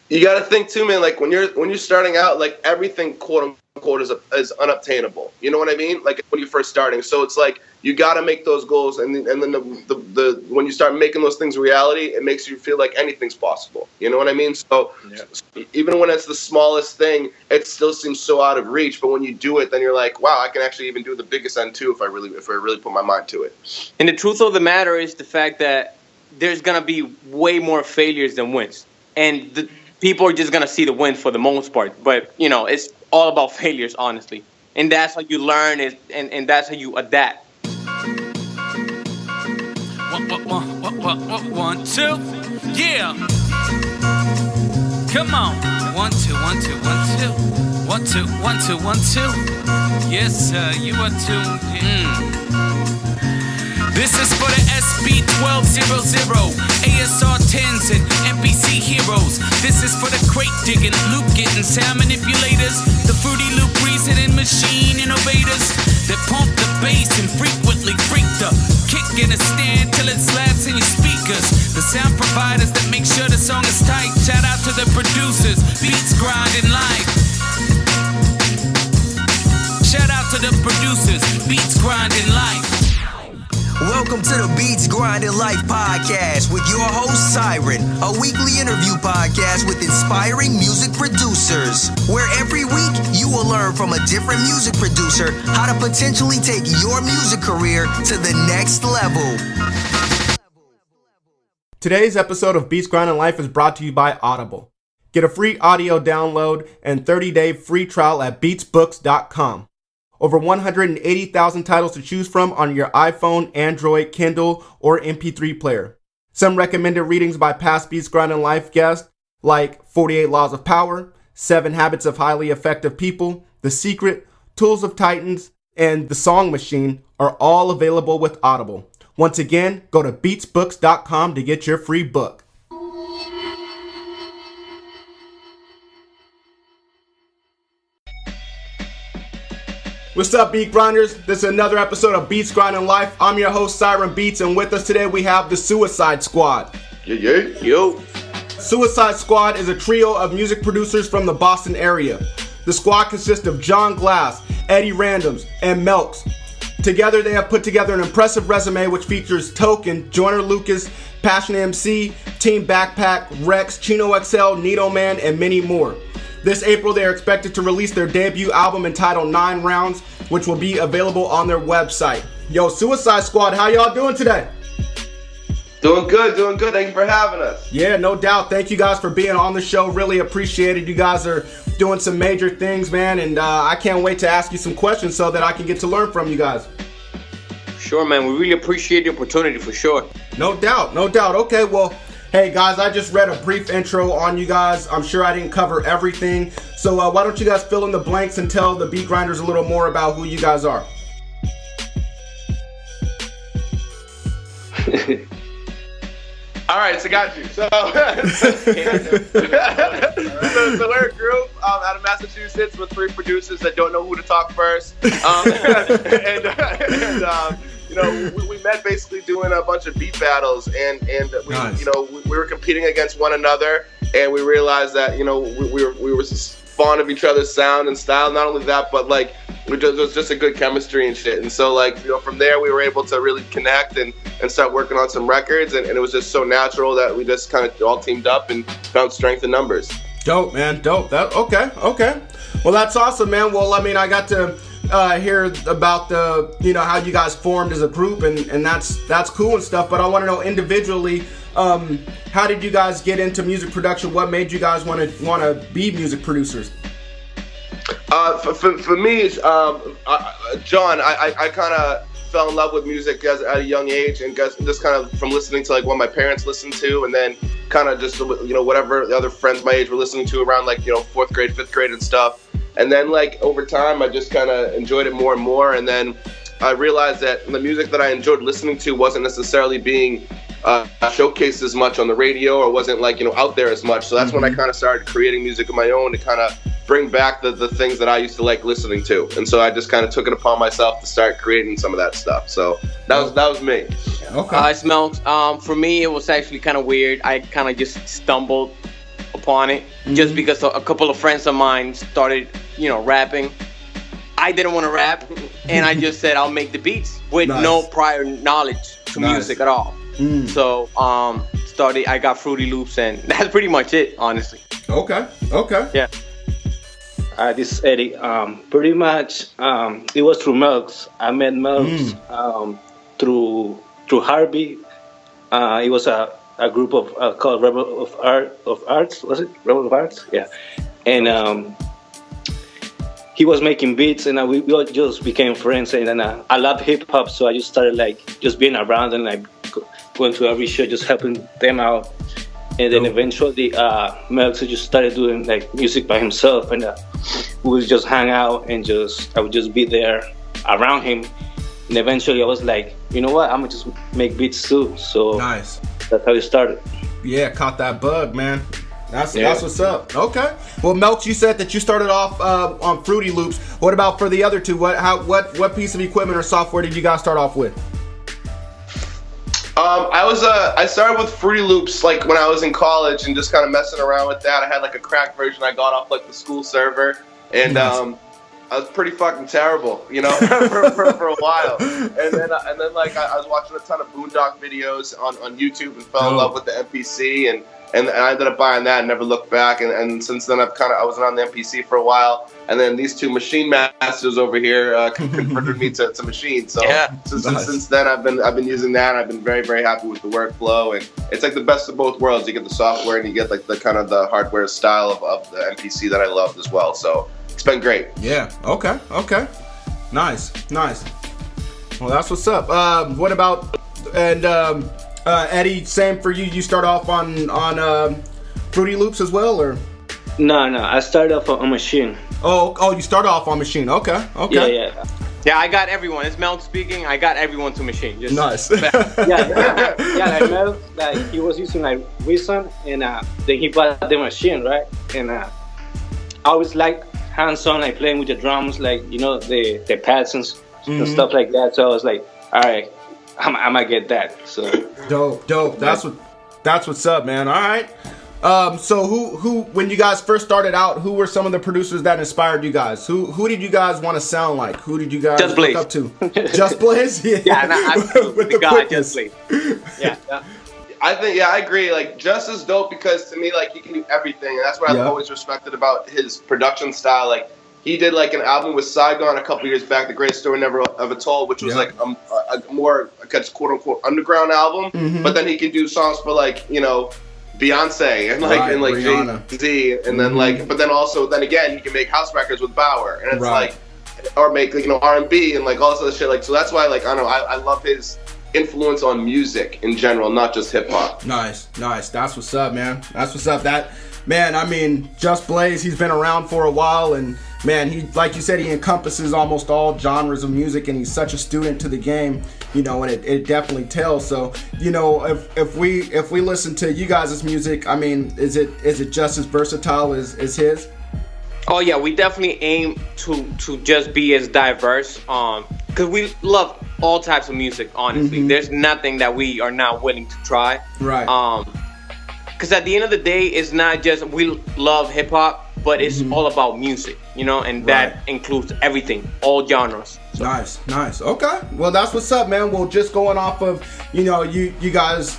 You got to think too, man. Like when you're starting out, like everything quote unquote is unobtainable. You know what I mean? Like when you're first starting. So it's like you got to make those goals, and then the when you start making those things reality, it makes you feel like anything's possible. You know what I mean? So even when it's the smallest thing, it still seems so out of reach. But when you do it, then you're like, wow, I can actually even do the biggest end too if I really put my mind to it. And the truth of the matter is the fact that there's gonna be way more failures than wins, and people are just going to see the win for the most part. But, it's all about failures, honestly. And that's how you learn and that's how you adapt. 1, 2. Yeah. Come on. 1, 2, 1, 2, 1, 2. 1, 2, 1, 2, 1, 2. Yes, sir. You are tuned. This is for the SB1200, ASR 10s and NPC heroes. This is for the crate digging, loop getting, sound manipulators, the Fruity Loop reasoning machine innovators that pump the bass and frequently freak the kick in a stand till it slaps in your speakers. The sound providers that make sure the song is tight. Shout out to the producers, beats grinding live. Shout out to the producers, beats grinding live. Welcome to the Beats Grinding Life podcast with your host, Siren, a weekly interview podcast with inspiring music producers, where every week you will learn from a different music producer how to potentially take your music career to the next level. Today's episode of Beats Grinding Life is brought to you by Audible. Get a free audio download and 30-day free trial at beatsbooks.com. Over 180,000 titles to choose from on your iPhone, Android, Kindle, or MP3 player. Some recommended readings by past Beats Grinding Life guests like 48 Laws of Power, 7 Habits of Highly Effective People, The Secret, Tools of Titans, and The Song Machine are all available with Audible. Once again, go to beatsbooks.com to get your free book. What's up, Beat Grinders? This is another episode of Beats Grinding Life. I'm your host, Siren Beats, and with us today we have the S.U.I.C.I.D.E Squad. Yo. S.U.I.C.I.D.E Squad is a trio of music producers from the Boston area. The squad consists of John Glass, Eddie Randoms, and Melks. Together they have put together an impressive resume which features Token, Joyner Lucas, Passion MC, Team Backpack, Rex, Chino XL, Nito Man, and many more. This April, they are expected to release their debut album entitled 9 Rounds, which will be available on their website. Yo, S.U.I.C.I.D.E Squad, how y'all doing today? Doing good. Thank you for having us. Yeah, no doubt. Thank you guys for being on the show. Really appreciate it. You guys are doing some major things, man, and I can't wait to ask you some questions so that I can get to learn from you guys. Sure, man. We really appreciate the opportunity, for sure. No doubt. Okay, well, hey guys, I just read a brief intro on you guys. I'm sure I didn't cover everything. So why don't you guys fill in the blanks and tell the Beat Grinders a little more about who you guys are? All right, so got you. So we're a group out of Massachusetts with 3 producers that don't know who to talk first. We met basically doing a bunch of beat battles, and we, nice. We were competing against one another, and we realized that, we were just fond of each other's sound and style. Not only that, but like, it was just a good chemistry and shit. And so from there we were able to really connect and start working on some records, and it was just so natural that we just kind of all teamed up and found strength in numbers. Dope, man. Dope. Okay. Well, that's awesome, man. Well, I mean, I got to hear about how you guys formed as a group, and that's cool and stuff, but I want to know individually, how did you guys get into music production? What made you guys want to be music producers? For me, John, I kind of fell in love with music at a young age, and just kind of from listening to what my parents listened to, and then kind of just whatever the other friends my age were listening to around 4th grade, 5th grade and stuff. And then over time I just kind of enjoyed it more and more, and then I realized that the music that I enjoyed listening to wasn't necessarily being showcased as much on the radio, or wasn't out there as much. So that's when I kind of started creating music of my own to kind of bring back the things that I used to like listening to. And so I just kind of took it upon myself to start creating some of that stuff. So that was me. Okay. Smells. For me, it was actually kind of weird. I kind of just stumbled upon it just because a couple of friends of mine started, rapping. I didn't want to rap, and I just said I'll make the beats with no prior knowledge to music at all. So I got Fruity Loops, and that's pretty much it, honestly. Okay. Yeah. This is Eddie. Pretty much, it was through Melks. I met Melks through Harvey. It was a group of called Rebel of Arts. Was it Rebel of Arts? Yeah. And he was making beats, and we all just became friends. And then I loved hip hop, so I just started just being around and going to every show, just helping them out. And then eventually, Melks just started doing music by himself, and we would just hang out and I would just be there around him. And eventually, I was like, you know what? I'm gonna just make beats too. So nice. That's how it started. Yeah, caught that bug, man. That's what's up. Okay. Well, Melks, you said that you started off on Fruity Loops. What about for the other two? What piece of equipment or software did you guys start off with? I started with Fruity Loops when I was in college and just kind of messing around with that. I had a cracked version I got off the school server, and I was pretty fucking terrible, for a while. And then I was watching a ton of Boondock videos on YouTube and fell in love with the MPC, and I ended up buying that and never looked back. And since then I was on the MPC for a while, and then these two machine masters over here converted me to machine. So since then I've been using that, and I've been very, very happy with the workflow, and it's the best of both worlds. You get the software and you get the kind of the hardware style of the MPC that I loved as well. So it's been great. Yeah. Okay. Nice. Well, that's what's up. What about Eddie? Same for you. You start off on Fruity Loops as well, or? No. I started off on Machine. Oh, you start off on Machine. Okay. Yeah. Yeah, I got everyone. It's Mel speaking. I got everyone to Machine. Just nice. Mel, he was using Reason, and then he bought the Machine, right? And I always liked hands-on, playing with the drums, the pads and stuff like that. So I was like, all right, I might get that. So dope. That's what's up, man. All right. So who when you guys first started out, who were some of the producers that inspired you guys? Who did you guys want to sound like? Who did you guys look up to? Just Blaze? With the guy Just Blaze. Yeah. I agree. Just as dope because to me, he can do everything, and that's what I've always respected about his production style. He did an album with S.U.I.C.I.D.E a couple years back, The Greatest Story Never Ever Told, which was a more quote unquote underground album. But then he can do songs for Beyonce and Jay-Z, and then but then again he can make house records with Bauer, and it's or make R&B and all this other shit. So that's why I don't know, I love his influence on music in general, not just hip hop. Nice. That's what's up, man. That's what's up. Just Blaze, he's been around for a while, and man, he, like you said, he encompasses almost all genres of music, and he's such a student to the game, and it definitely tells. So, if we listen to you guys' music, is it just as versatile as his? Oh yeah, we definitely aim to just be as diverse, because we love all types of music, honestly. There's nothing that we are not willing to try. Right. Because at the end of the day, it's not just we love hip hop, but it's all about music, and that includes everything, all genres. So. Nice. Okay. Well, that's what's up, man. Well, just going off of, you guys,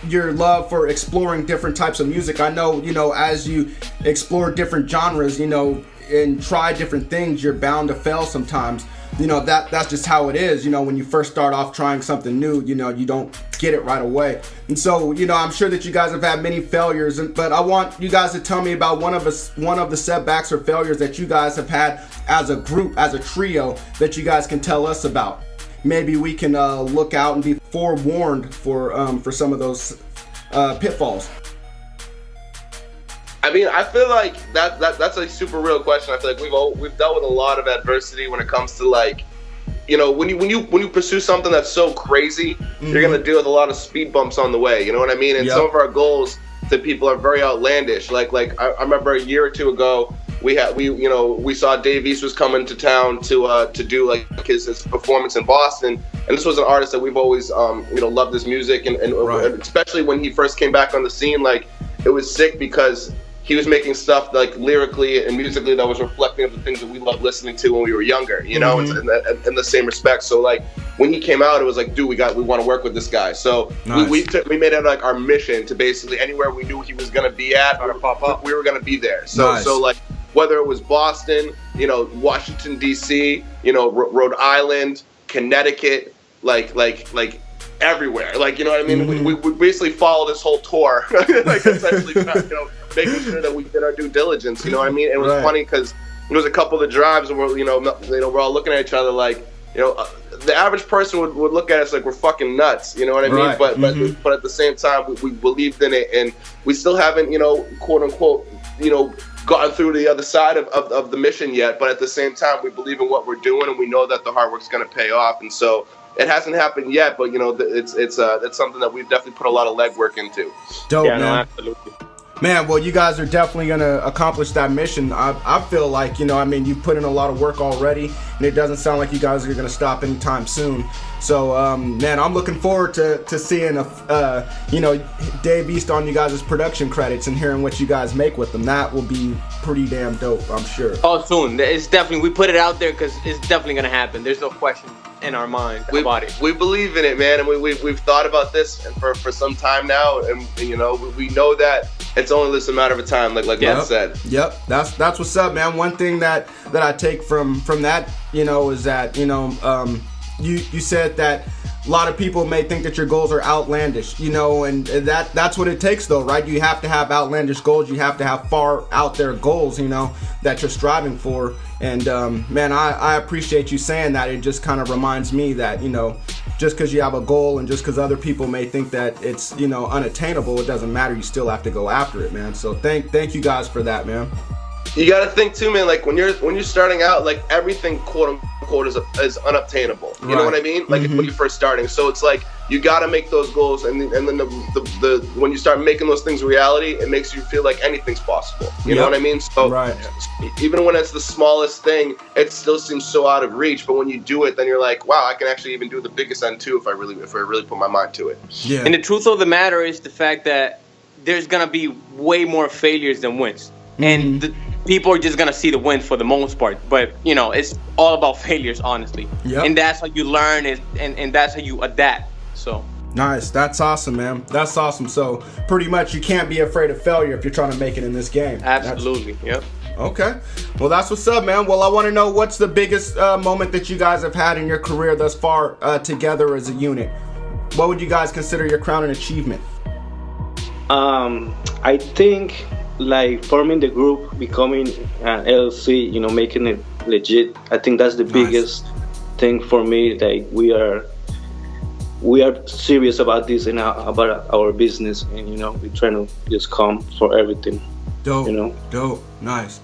your love for exploring different types of music. I know, as you explore different genres, and try different things, you're bound to fail sometimes. That's just how it is. When you first start off trying something new, you don't get it right away. And so, I'm sure that you guys have had many failures, but I want you guys to tell me about one of the setbacks or failures that you guys have had as a group, as a trio, that you guys can tell us about. Maybe we can look out and be forewarned for some of those pitfalls. I feel like that's a super real question. I feel like we've dealt with a lot of adversity when it comes to when you pursue something that's so crazy, you're gonna deal with a lot of speed bumps on the way. You know what I mean? And some of our goals to people are very outlandish. I remember a year or two ago, we saw Dave East was coming to town to do his performance in Boston, and this was an artist that we've always loved his music, and especially when he first came back on the scene, it was sick because he was making stuff like lyrically and musically that was reflecting of the things that we loved listening to when we were younger, you know, in the same respect. So like when he came out, it was like, dude, we want to work with this guy. So we made it like our mission to basically anywhere we knew he was going to be at, we were going to be there. So so like whether it was Boston, you know, Washington D.C., you know, Rhode Island, Connecticut, like everywhere, like, you know what I mean? We basically followed this whole tour, like essentially, you know, making sure that we did our due diligence, you know what I mean? And it was funny because it was a couple of drives and we're all looking at each other like, you know, the average person would look at us like we're fucking nuts, you know what I mean? But at the same time, we believed in it, and we still haven't, you know, quote unquote, you know, gotten through to the other side of the mission yet. But at the same time, we believe in what we're doing, and we know that the hard work's going to pay off. And so it hasn't happened yet, but you know, it's something that we've definitely put a lot of legwork into. Dope, yeah, man. No, absolutely. Man, well, you guys are definitely going to accomplish that mission. I feel like, you know, I mean, you've put in a lot of work already, and it doesn't sound like you guys are going to stop anytime soon. So, man, I'm looking forward to seeing, you know, Dave East on you guys' production credits and hearing what you guys make with them. That will be pretty damn dope, I'm sure. Oh, soon. It's definitely, we put it out there because it's definitely going to happen. There's no question in our mind about it. We believe in it, man, and we've thought about this for some time now, and you know, we know that it's only just a matter of time, like Matt said. Yep, that's what's up, man. One thing that I take from that, you know, is that, you know, you said that a lot of people may think that your goals are outlandish, you know, and that's what it takes, though, right? You have to have outlandish goals. You have to have far out there goals, you know, that you're striving for. And man, I appreciate you saying that. It just kind of reminds me that, you know, just because you have a goal and just because other people may think that it's, you know, unattainable, it doesn't matter. You still have to go after it, man. So thank you guys for that, man. You got to think too, man, like when you're starting out, like everything quote unquote is unobtainable. You know what I mean? Like when you're first starting. So it's like you got to make those goals, and then the when you start making those things reality, it makes you feel like anything's possible. You know what I mean? So even when it's the smallest thing, it still seems so out of reach. But when you do it, then you're like, wow, I can actually even do the biggest end too if I really put my mind to it. Yeah. And the truth of the matter is the fact that there's gonna be way more failures than wins, and people are just gonna see the win for the most part. But you know, it's all about failures, honestly. And that's how you learn it, and that's how you adapt. So nice. That's awesome, man. That's awesome. So pretty much you can't be afraid of failure if you're trying to make it in this game. Absolutely. Yep. Okay. Well, that's what's up, man. Well, I want to know what's the biggest moment that you guys have had in your career thus far together as a unit. What would you guys consider your crowning achievement? I think like forming the group, becoming an LLC, you know, making it legit. I think that's the biggest thing for me. Like we are serious about this and about our business, and you know, we're trying to just come for everything. Dope. You know, dope. Nice.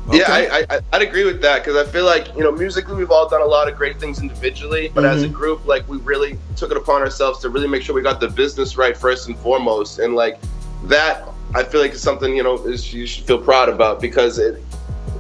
Okay. Yeah, I'd agree with that, because I feel like, you know, musically we've all done a lot of great things individually, but as a group, like we really took it upon ourselves to really make sure we got the business right first and foremost, and like that I feel like is something, you know, you should feel proud about, because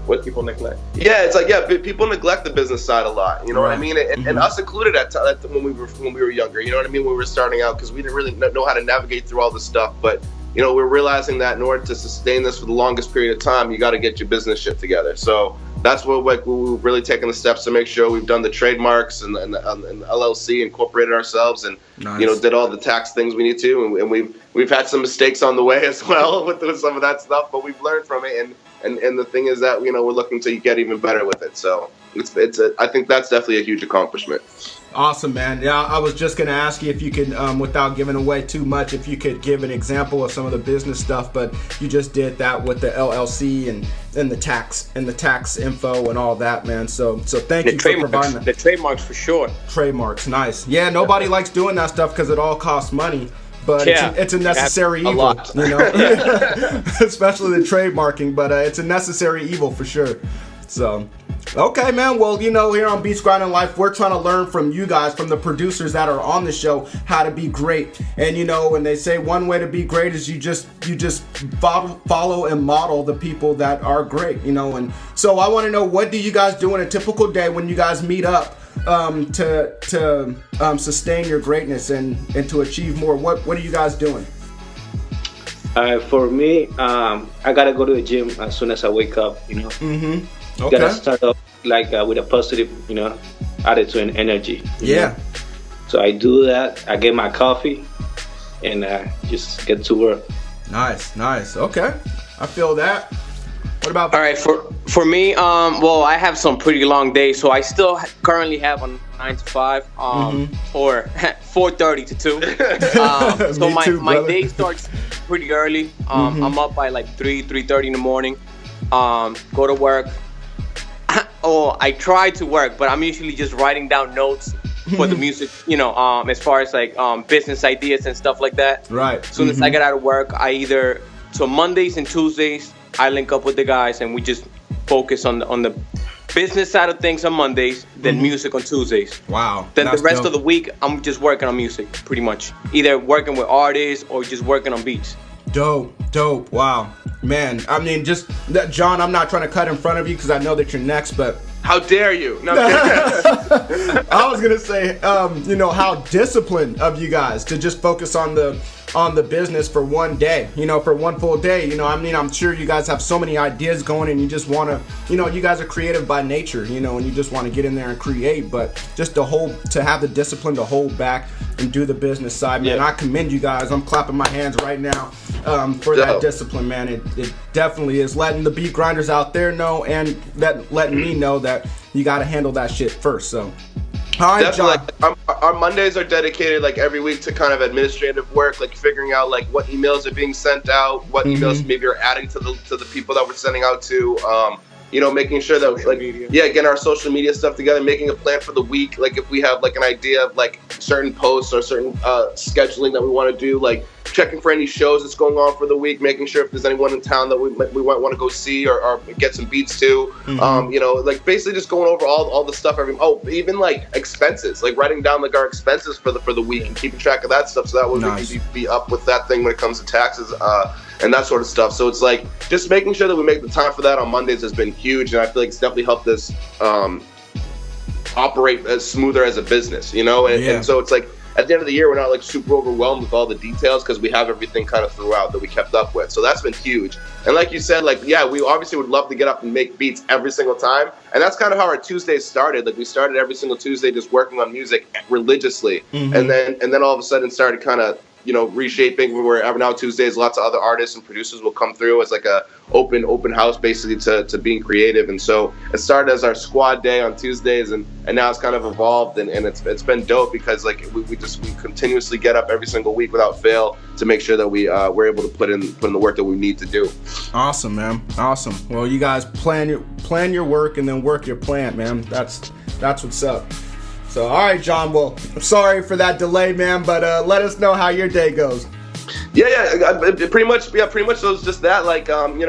what people neglect. Yeah, it's like, people neglect the business side a lot. You know what I mean? And us included at when we were younger. You know what I mean? When we were starting out, because we didn't really know how to navigate through all this stuff. But you know, we're realizing that in order to sustain this for the longest period of time, you got to get your business shit together. So that's what we've really taken the steps to make sure we've done the trademarks and the LLC, incorporated ourselves, and you know, did all the tax things we need to. And we've had some mistakes on the way as well with some of that stuff, but we've learned from it. And the thing is that, you know, we're looking to get even better with it. So I think that's definitely a huge accomplishment. Awesome, man. Yeah, I was just going to ask you if you could, without giving away too much, if you could give an example of some of the business stuff, but you just did that with the LLC and the tax info and all that, man. So thank you for providing that. The trademarks for sure. Trademarks, nice. Yeah, nobody likes doing that stuff because it all costs money. But it's a necessary evil, you know, especially the trademarking. But it's a necessary evil for sure. So, okay, man. Well, you know, here on Beats Grinding Life, we're trying to learn from you guys, from the producers that are on the show, how to be great. And you know, when they say one way to be great is you just follow and model the people that are great. You know, and so I want to know, what do you guys do in a typical day when you guys meet up to sustain your greatness and to achieve more? What are you guys doing? For me, I gotta go to the gym as soon as I wake up. Mm-hmm. Gotta Okay. start off like with a positive, attitude and energy. Yeah. So I do that. I get my coffee, and just get to work. Nice. Okay. I feel that. What about? All right, for me, well, I have some pretty long days, so I still currently have a 9 to 5, or 4:30 to 2. So Me too, my brother. day starts pretty early. I'm up by like 3:30 in the morning. Go to work. Oh, I try to work, but I'm usually just writing down notes for the music. As far as like business ideas and stuff like that. Right. As soon as I get out of work, so Mondays and Tuesdays, I link up with the guys and we just focus on the business side of things on Mondays, then music on Tuesdays. Wow. Then That's the rest dope. of the week, I'm just working on music, pretty much. Either working with artists or just working on beats. Dope. Wow. Man, I mean, just that, John, I'm not trying to cut in front of you because I know that you're next, but How dare you? No, I was gonna say, how disciplined of you guys to just focus on the business for one day, for one full day. I'm sure you guys have so many ideas going, and you just want to, you guys are creative by nature, and you just want to get in there and create. But just to have the discipline to hold back and do the business side, man. Yeah. I commend you guys. I'm clapping my hands right now for that Dope. discipline, man. It definitely is letting the beat grinders out there know, and letting me know that you got to handle that shit first. So, all right, John. Definitely. Our Mondays are dedicated like every week to kind of administrative work, like figuring out like what emails are being sent out, what emails maybe are adding to the people that we're sending out to. Making sure that getting our social media stuff together, making a plan for the week. Like if we have like an idea of like certain posts or certain scheduling that we want to do, like checking for any shows that's going on for the week, making sure if there's anyone in town that we might want to go see or get some beats to. Like basically just going over all the stuff. Even like expenses, like writing down like our expenses for the week and keeping track of that stuff. So that way Nice. we can be up with that thing when it comes to taxes. And that sort of stuff. So it's like just making sure that we make the time for that on Mondays has been huge, and I feel like it's definitely helped us operate as smoother as a business, And so it's like at the end of the year, we're not like super overwhelmed with all the details because we have everything kind of throughout that we kept up with. So that's been huge. And like you said, we obviously would love to get up and make beats every single time, and that's kind of how our Tuesdays started. Like we started every single Tuesday just working on music religiously, and then all of a sudden started kind of reshaping where now Tuesdays lots of other artists and producers will come through as like a open house basically to being creative. And so it started as our squad day on Tuesdays, and now it's kind of evolved, and it's been dope because like we continuously get up every single week without fail to make sure that we're able to put in the work that we need to do. Awesome, man. Awesome. Well, you guys plan your work and then work your plan, man. That's what's up. So, all right, John. Well, I'm sorry for that delay, man, but let us know how your day goes. Pretty much it was just that. Like, I'm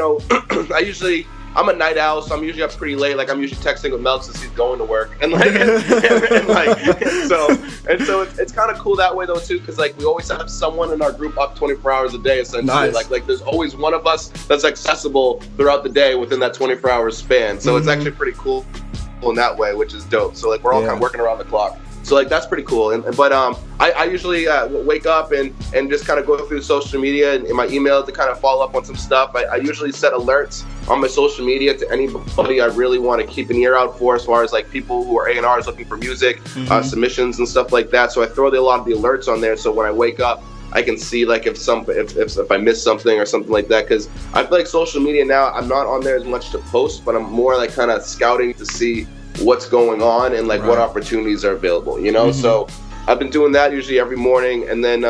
a night owl, so I'm usually up pretty late. Like, I'm usually texting with Mel since he's going to work, and so it's kind of cool that way though too, because like we always have someone in our group up 24 hours a day essentially. Nice. Like there's always one of us that's accessible throughout the day within that 24 hour span. So it's actually pretty cool in that way, which is dope. So like we're all kind of working around the clock. So like that's pretty cool. But I usually wake up and just kind of go through social media and my email to kind of follow up on some stuff. I usually set alerts on my social media to anybody I really want to keep an ear out for, as far as like people who are A&Rs looking for music, submissions and stuff like that. So I throw a lot of the alerts on there, so when I wake up I can see like if I miss something or something like that, because I feel like social media now, I'm not on there as much to post, but I'm more like kind of scouting to see what's going on and like what opportunities are available, So I've been doing that usually every morning, and then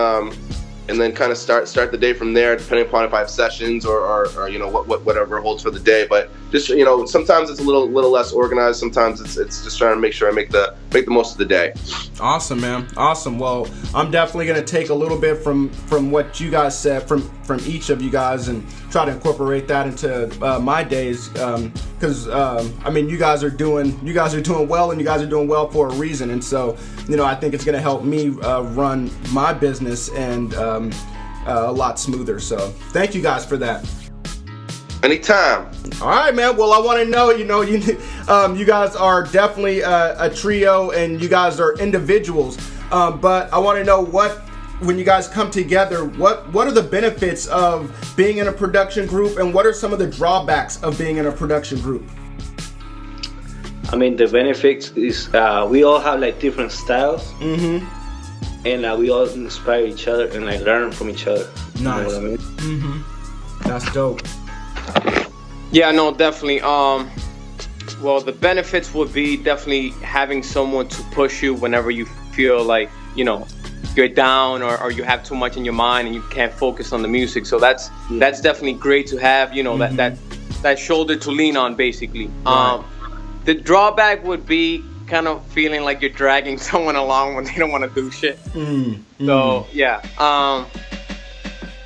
kind of start the day from there, depending upon if I have sessions or whatever holds for the day. But just sometimes it's a little less organized. Sometimes it's just trying to make sure I make the most of the day. Awesome, man. Awesome. Well, I'm definitely gonna take a little bit from what you guys said from each of you guys and try to incorporate that into my days. Because I mean, you guys are doing well, and you guys are doing well for a reason. And so I think it's gonna help me run my business and a lot smoother. So thank you guys for that. Anytime. All right, man. Well, I want to know, you guys are definitely a trio, and you guys are individuals. But I want to know what when you guys come together, what are the benefits of being in a production group, and what are some of the drawbacks of being in a production group? I mean, the benefits is we all have like different styles, and we all inspire each other and like learn from each other. Nice. You know what I mean? That's dope. Yeah, no, definitely. Well, the benefits would be definitely having someone to push you whenever you feel like, you know, you're down or you have too much in your mind and you can't focus on the music. So that's definitely great to have, you know, that shoulder to lean on, basically. Right. The drawback would be kind of feeling like you're dragging someone along when they don't want to do shit. So, yeah.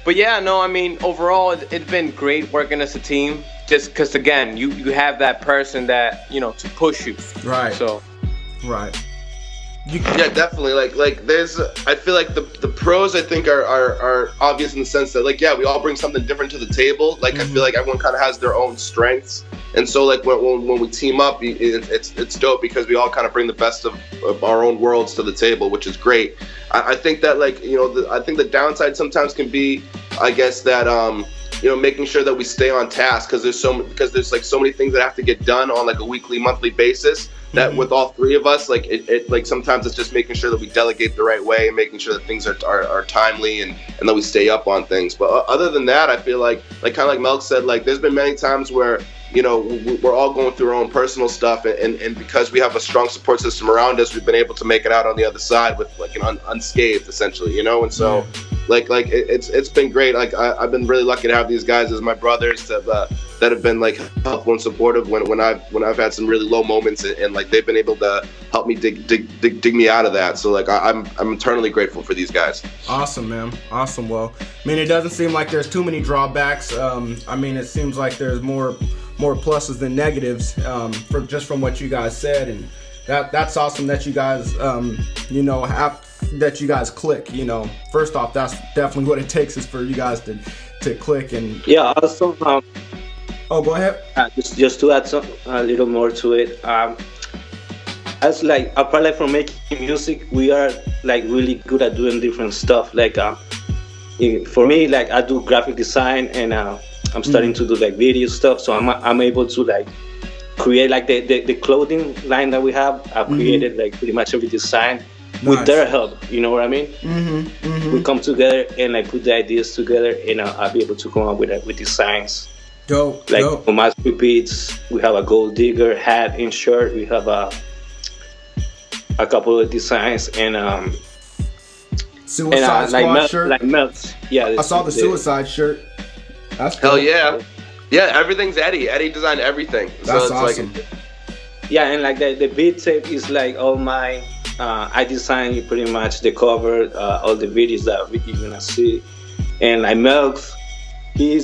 But yeah, no, I mean, overall, it's been great working as a team. Just because, again, you have that person that, you know, to push you. Right. So. Right. Yeah, definitely. Like there's, I feel like the pros I think are obvious in the sense that like, yeah, we all bring something different to the table. Like I feel like everyone kind of has their own strengths, and so like when we team up, it's dope because we all kind of bring the best of our own worlds to the table, which is great. I think that like, you know, I think the downside sometimes can be, I guess that you know, making sure that we stay on task because there's like so many things that have to get done on like a weekly, monthly basis. That with all three of us, like it like sometimes it's just making sure that we delegate the right way and making sure that things are timely and that we stay up on things. But other than that, I feel like kind of like Melk said, like there's been many times where, you know, we're all going through our own personal stuff, and because we have a strong support system around us, we've been able to make it out on the other side with like an unscathed, essentially, you know. And so, like it's been great. Like I've been really lucky to have these guys as my brothers that have been like helpful and supportive when I've had some really low moments, and like they've been able to help me dig me out of that. So like I'm eternally grateful for these guys. Awesome, man. Awesome. Well, I mean, it doesn't seem like there's too many drawbacks. I mean, it seems like there's more pluses than negatives, from what you guys said, and that's awesome that you guys you know, that you guys click. You know, first off, that's definitely what it takes is for you guys to click. And yeah, also oh, go ahead. Just to add a little more to it, as like apart like from making music, we are like really good at doing different stuff. Like for me, like I do graphic design, and I'm starting to do like video stuff. So I'm able to like create like the clothing line that we have. I've created like pretty much every design with their help. You know what I mean? We come together and like put the ideas together, and I'll be able to come up with designs. Dope. Like for my repeats, we have a gold digger hat and shirt. We have a couple of designs and Suicide Squad shirt. Like melts. Yeah, I saw the Suicide shirt. That's hell dope. yeah. Everything's Eddie. Eddie designed everything. So That's it's awesome. Like, yeah, and like the beat tape is like all my. I designed pretty much the cover, all the videos that you're gonna see, and like Melks, he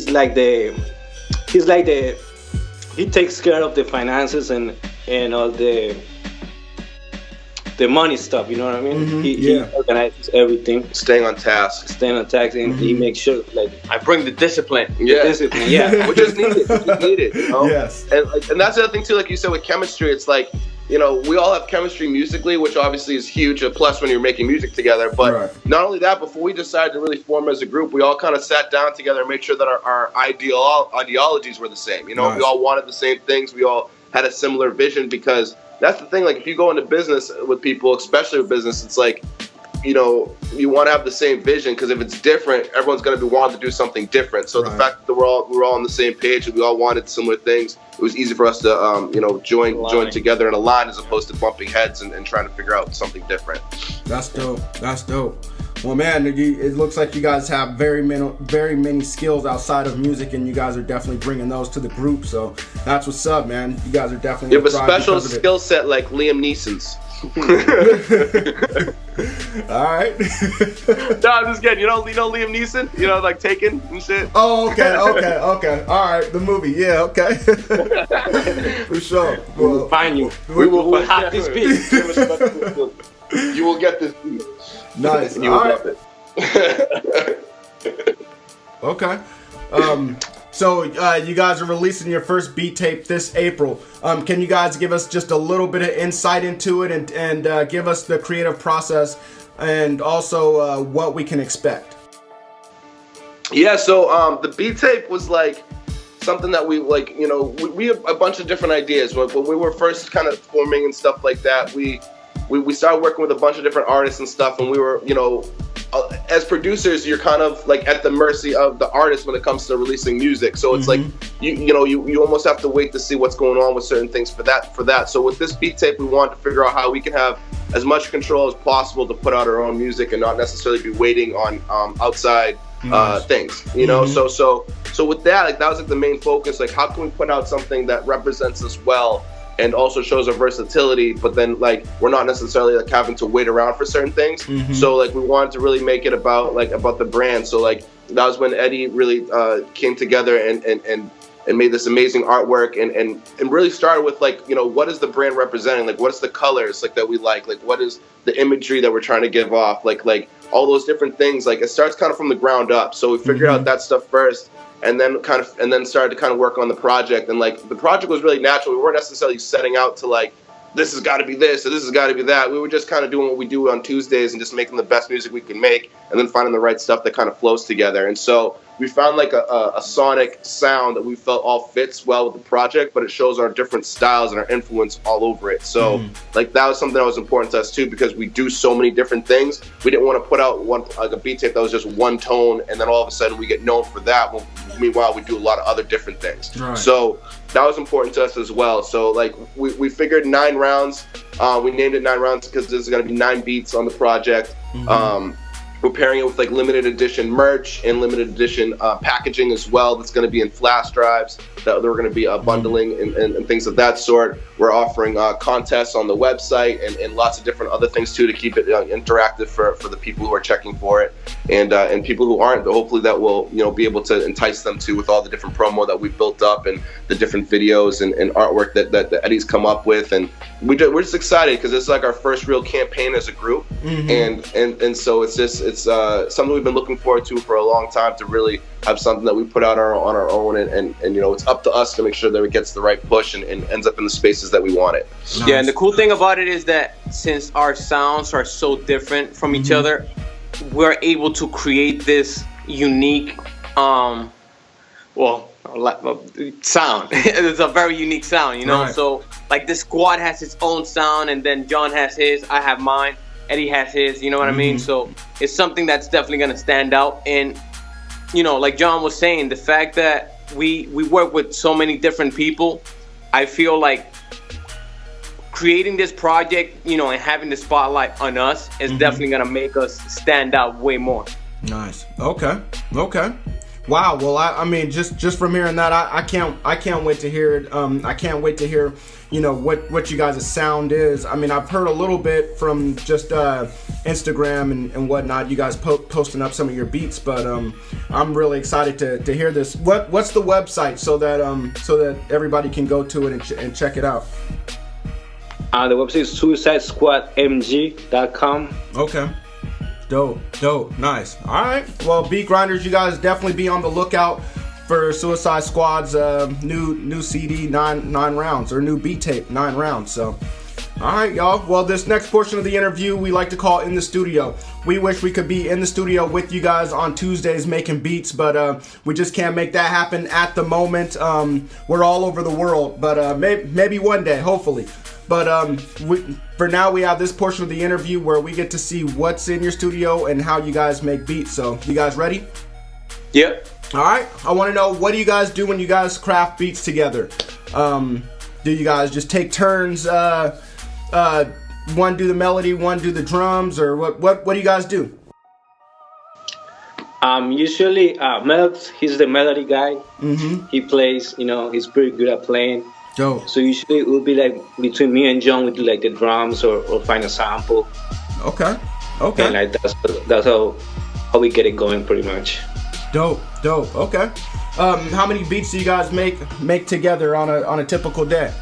takes care of the finances and all the money stuff, you know what I mean? He organizes everything. staying on task. And he makes sure, like, I bring the discipline. Yeah. discipline, yeah. Which is needed. You know? Yes. And that's the other thing too, like you said with chemistry, it's like, you know, we all have chemistry musically, which obviously is huge, a plus when you're making music together. But not only that, before we decided to really form as a group, we all kind of sat down together and made sure that our ideologies were the same. You know, we all wanted the same things. We all had a similar vision, because that's the thing. Like, if you go into business with people, especially with business, it's like, you know, you want to have the same vision, because if it's different, everyone's going to be wanting to do something different. So the fact that we're all on the same page and we all wanted similar things, it was easy for us to, you know, join together in a line, as opposed to bumping heads and trying to figure out something different. That's dope. Well, man, it looks like you guys have very many skills outside of music, and you guys are definitely bringing those to the group. So that's what's up, man. You guys are definitely. You have a special skill set like Liam Neeson's. All right. No, I'm just kidding. You know Liam Neeson? You know, like Taken and shit. Oh, okay. All right, the movie. Yeah, okay. For sure. We will find you. We will have this beat. You will get this beat. Nice. And you will love it. Okay. So you guys are releasing your first beat tape this April. Can you guys give us just a little bit of insight into it and give us the creative process and also what we can expect? Yeah, so the beat tape was like something that we like, you know, we have a bunch of different ideas. When we were first kind of forming and stuff like that, we started working with a bunch of different artists and stuff, and we were, you know, as producers, you're kind of like at the mercy of the artist when it comes to releasing music. So it's like you almost have to wait to see what's going on with certain things for that. So with this beat tape, we wanted to figure out how we can have as much control as possible to put out our own music and not necessarily be waiting on outside things, you know. So with that, like that was like the main focus. Like, how can we put out something that represents us well and also shows our versatility, but then like we're not necessarily like having to wait around for certain things. So like we wanted to really make it about the brand. So like that was when Eddie really came together and made this amazing artwork and really started with like, you know, what is the brand representing? Like, what's the colors like that we like what is the imagery that we're trying to give off? Like all those different things. Like it starts kind of from the ground up. So we figured out that stuff first, and then started to kind of work on the project. And like the project was really natural. We weren't necessarily setting out to like, this has got to be this or this has got to be that. We were just kind of doing what we do on Tuesdays and just making the best music we can make, and then finding the right stuff that kind of flows together. And so we found like a sonic sound that we felt all fits well with the project, but it shows our different styles and our influence all over it. So like that was something that was important to us too, because we do so many different things. We didn't want to put out one like a beat tape that was just one tone and then all of a sudden we get known for that. Well, meanwhile, we do a lot of other different things. Right. So that was important to us as well. So like we figured 9 rounds. We named it 9 rounds because there's going to be 9 beats on the project. We're pairing it with like limited edition merch and limited edition packaging as well. That's going to be in flash drives that we're going to be bundling and things of that sort. We're offering contests on the website and lots of different other things too to keep it interactive for the people who are checking for it and people who aren't. Hopefully that will, you know, be able to entice them to with all the different promo that we've built up and the different videos and artwork that Eddie's come up with. And we're just excited because it's like our first real campaign as a group, and so it's something we've been looking forward to for a long time, to really have something that we put out on our own, and you know, it's up to us to make sure that it gets the right push and ends up in the spaces that we want it. Nice. Yeah, and the cool thing about it is that since our sounds are so different from each other, we're able to create this unique sound. It's a very unique sound, you know. Right. So like the squad has its own sound, and then John has his, I have mine, Eddie has his, you know what I mean? So it's something that's definitely going to stand out. And, you know, like John was saying, the fact that we work with so many different people, I feel like creating this project, you know, and having the spotlight on us is definitely going to make us stand out way more. Nice. Okay. Wow. Well, I mean, just from hearing that, I can't wait to hear it. I can't wait to hear, you know, what you guys' sound is. I mean, I've heard a little bit from just Instagram and whatnot. You guys posting up some of your beats, but I'm really excited to hear this. What's the website so that everybody can go to it and check it out? The website is SuicideSquadMG.com. Okay. Dope, nice. All right, well, beat grinders, you guys definitely be on the lookout for Suicide Squad's new CD, 9 rounds, or new beat tape, 9 rounds. So, all right, y'all. Well, this next portion of the interview we like to call In the Studio. We wish we could be in the studio with you guys on Tuesdays making beats, but we just can't make that happen at the moment. We're all over the world, but maybe one day, hopefully. But for now, we have this portion of the interview where we get to see what's in your studio and how you guys make beats. So, you guys ready? Yep. All right. I want to know, what do you guys do when you guys craft beats together? Do you guys just take turns? One do the melody, one do the drums, or what do you guys do? Usually, Melks, he's the melody guy. He plays, you know, he's pretty good at playing. Dope. So usually it would be like between me and John, we do like the drums or find a sample. Okay. And like that's how we get it going pretty much. Dope. Okay. How many beats do you guys make together on a typical day?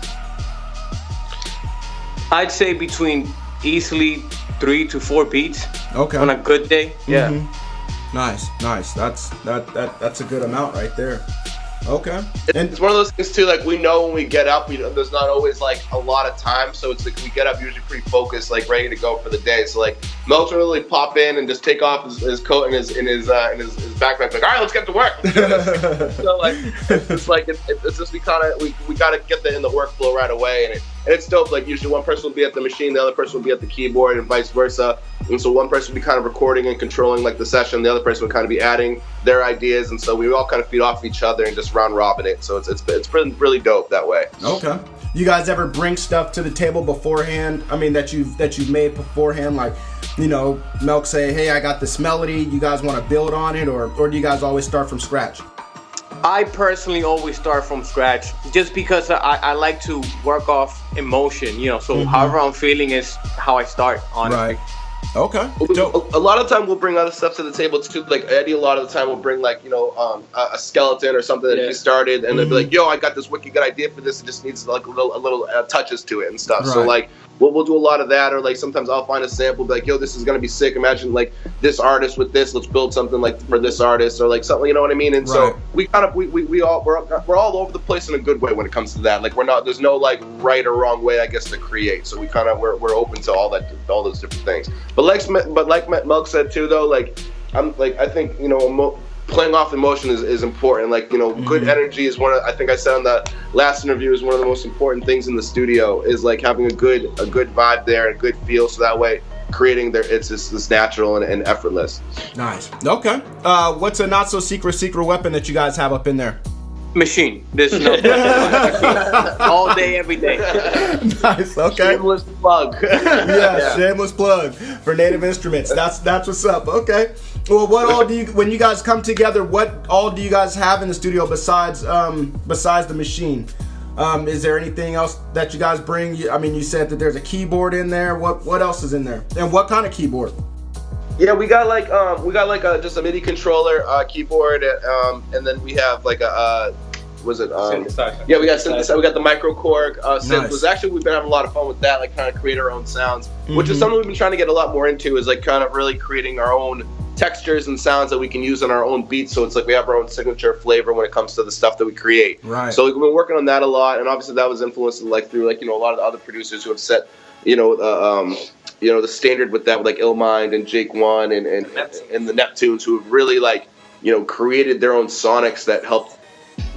I'd say between easily 3 to 4 beats. Okay. On a good day. Yeah. Nice. That's a good amount right there. Okay. It's one of those things too. Like we know when we get up, there's not always like a lot of time, so it's like we get up usually pretty focused, like ready to go for the day. So like Mel's will really pop in and just take off his coat and his backpack. Like, all right, let's get to work. So like it's just we gotta get in the workflow right away, and it's dope. Like usually one person will be at the machine, the other person will be at the keyboard, and vice versa. And so one person will be kind of recording and controlling like the session, the other person will kind of be adding their ideas, and so we all kind of feed off each other and just round robin it. So it's been really dope that way. Okay. You guys ever bring stuff to the table beforehand? I mean, that you've made beforehand, like, Melk say, hey, I got this melody. You guys want to build on it, or do you guys always start from scratch? I personally always start from scratch, just because I like to work off emotion, so however I'm feeling is how I start, honestly. Right. Okay. A lot of the time we'll bring other stuff to the table too. Like Eddie, a lot of the time will bring like a skeleton or something that he started, and they'll be like, "Yo, I got this wicked good idea for this. It just needs like a little touches to it and stuff." Right. So like we'll do a lot of that, or like sometimes I'll find a sample, be like, "Yo, this is gonna be sick. Imagine like this artist with this. Let's build something like for this artist or like something." You know what I mean? And so we kind of we're all over the place in a good way when it comes to that. Like there's no like right or wrong way, I guess, to create. So we're open to all those different things. But like Melk said too, though, like I think playing off emotion is important. Like good energy is I think I said on that last interview, is one of the most important things in the studio. Is like having a good vibe there, and a good feel, so that way creating it's just natural and effortless. Nice. Okay. What's a not so secret weapon that you guys have up in there? Machine. There's no all day, every day. Nice. Okay. Shameless plug. Yeah, shameless plug for Native Instruments. That's what's up. Okay. Well, what all do you, when you guys come together, what all do you guys have in the studio besides the machine? Is there anything else that you guys bring? I mean, you said that there's a keyboard in there. What else is in there? And what kind of keyboard? Yeah, we got just a MIDI controller, keyboard, and then we have like synthesizer. Yeah, we got synthesizer. We got the microKORG synth. Nice. Actually, we've been having a lot of fun with that, like kind of create our own sounds, which is something we've been trying to get a lot more into. Is like kind of really creating our own textures and sounds that we can use on our own beats. So it's like we have our own signature flavor when it comes to the stuff that we create. Right. So we've been working on that a lot, and obviously that was influenced like through like a lot of the other producers who have set the standard with that, with like Illmind and Jake One and the Neptunes, who have really like created their own sonics that helped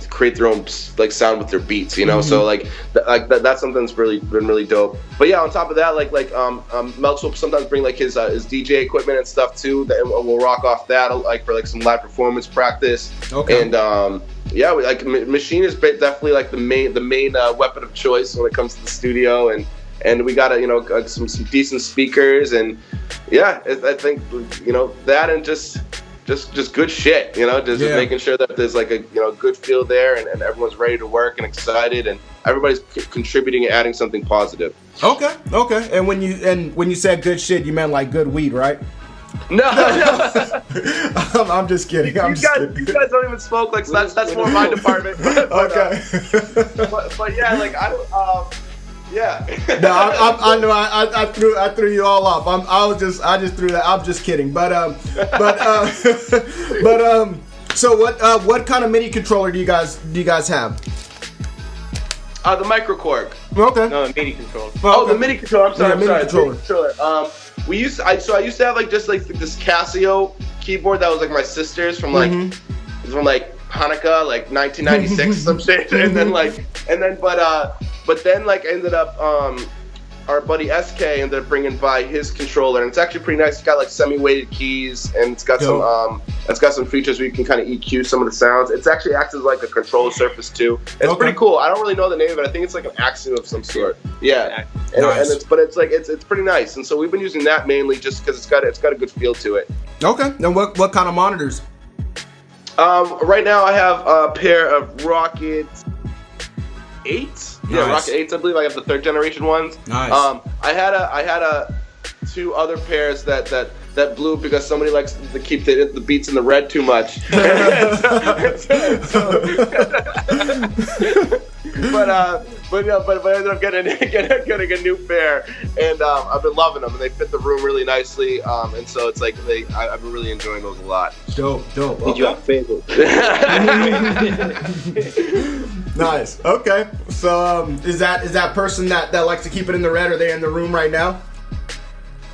create their own like sound with their beats. So like that's something that's really been really dope. But yeah, on top of that, like Melks will sometimes bring like his DJ equipment and stuff too, and we'll rock off that like for like some live performance practice. Okay. And yeah, like machine is definitely like the main weapon of choice when it comes to the studio, and we got some decent speakers, and yeah, I think that, and just good shit, just making sure that there's like a good feel there, and everyone's ready to work and excited, and everybody's contributing and adding something positive. Okay. And when you said good shit, you meant like good weed, right? No. I'm just kidding. You guys don't even smoke, like, so that's more my department. Okay. But yeah, like I don't. Yeah. No, I know. I threw you all off. I just threw that. I'm just kidding. But so what kind of MIDI controller do you guys have? The microKORG. Okay. No, the MIDI controller. Oh, the MIDI controller. I'm sorry. MIDI controller. I used to have like just like this Casio keyboard that was like my sister's from like Hanukkah, like 1996 some shit, and then but then like ended up our buddy SK ended up bringing by his controller, and it's actually pretty nice. It's got like semi-weighted keys, and it's got some features where you can kind of EQ some of the sounds. It's actually acts as like a control surface too. It's pretty cool. I don't really know the name of it. I think it's like an Axiom of some sort. Yeah, nice. and it's pretty nice. And so we've been using that mainly just because it's got a good feel to it. Okay. And what kind of monitors? Right now I have a pair of Rocket 8s. Yeah, Nice. Rocket 8s, I believe. I have the 3rd generation ones. Nice. I had two other pairs that blew because somebody likes to keep the beats in the red too much. but I ended up getting a new pair, and I've been loving them, and they fit the room really nicely, and so it's like I've been really enjoying those a lot. Dope. Did Okay. you have favorite? Nice. Okay. So is that person that likes to keep it in the red? Are they in the room right now?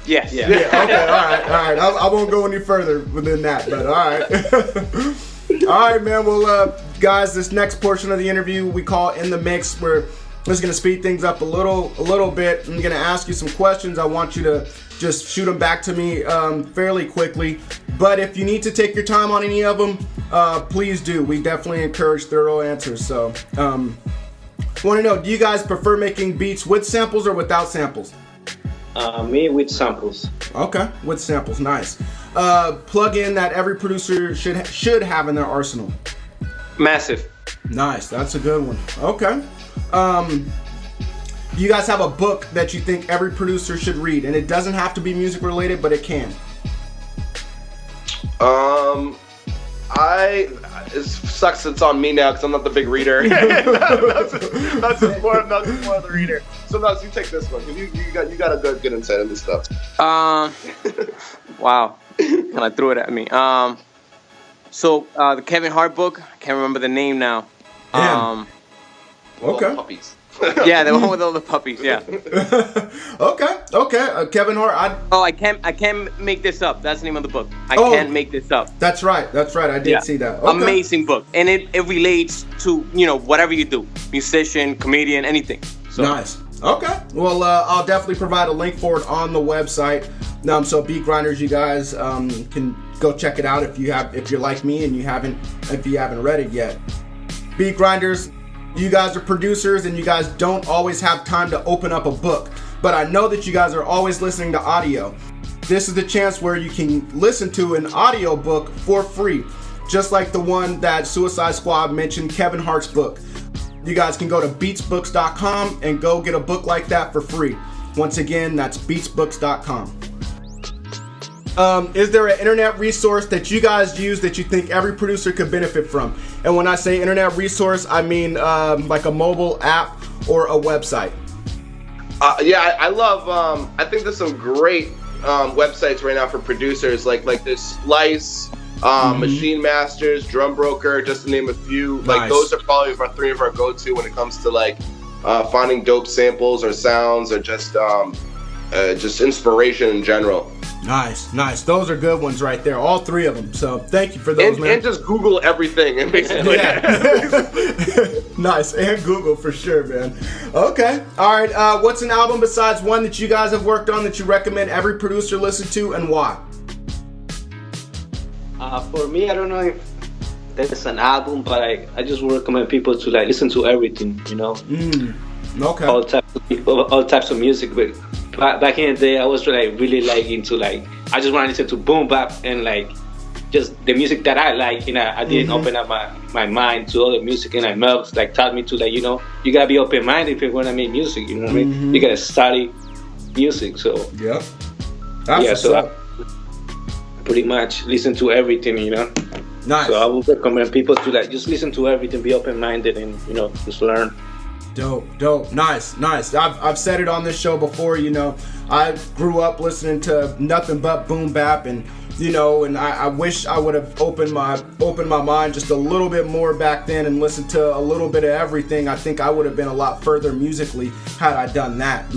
Yes. Yeah. Yeah. Okay. All right. I won't go any further within that, but all right. All right, man. Well, guys, this next portion of the interview we call In the Mix. We're just gonna speed things up a little bit. I'm gonna ask you some questions. I want you to just shoot them back to me fairly quickly. But if you need to take your time on any of them, please do. We definitely encourage thorough answers. So, want to know, do you guys prefer making beats with samples or without samples? Me with samples. Okay, with samples, nice. Plug in that every producer should have in their arsenal. Massive. Nice, that's a good one. Okay. Do you guys have a book that you think every producer should read? And it doesn't have to be music related, but it can. It sucks it's on me now because I'm not the big reader. That's just more of the reader. So now you take this one. You got a good insight on this stuff. Wow. Kind of threw it at me. So the Kevin Hart book. I can't remember the name now. Okay. Puppies. Yeah, the one with all the puppies. Yeah. Okay. Kevin Hart. I can't make this up. That's the name of the book. I can't make this up. That's right. I did see that. Okay. Amazing book, and it relates to whatever you do, musician, comedian, anything. So. Nice. Okay. Well, I'll definitely provide a link for it on the website. So Beat Grinders, you guys can go check it out if you're like me and if you haven't read it yet. Beat Grinders. You guys are producers and you guys don't always have time to open up a book, but I know that you guys are always listening to audio. This is the chance where you can listen to an audio book for free, just like the one that Suicide Squad mentioned, Kevin Hart's book. You guys can go to beatsbooks.com and go get a book like that for free. Once again, that's beatsbooks.com. Is there an internet resource that you guys use that you think every producer could benefit from? And when I say internet resource, I mean like a mobile app or a website. I love. I think there's some great websites right now for producers, like there's S.U.I.C.I.D.E, Machine Masters, Drum Broker, just to name a few. Nice. Like those are probably three of our go-to when it comes to like finding dope samples or sounds or just inspiration in general. Nice. Those are good ones right there. All three of them. So thank you for those, man. And just Google everything and basically. Yeah. Nice. And Google for sure, man. Okay. All right. What's an album besides one that you guys have worked on that you recommend every producer listen to, and why? For me, I don't know if there's an album, but I just recommend people to like listen to everything. Okay. All types of music, but back in the day, I was really into I just wanted to listen to boom bap and just the music that I like. I didn't open up my mind to other music, and Melks taught me to you gotta be open minded if you want to make music. You know what I mean? You gotta study music. So yep. So I pretty much listen to everything. Nice. So I would recommend people to just listen to everything, be open minded, and just learn. Dope. Nice. I've said it on this show before, I grew up listening to nothing but boom bap, and and I wish I would have opened my mind just a little bit more back then and listened to a little bit of everything. I think I would have been a lot further musically had I done that.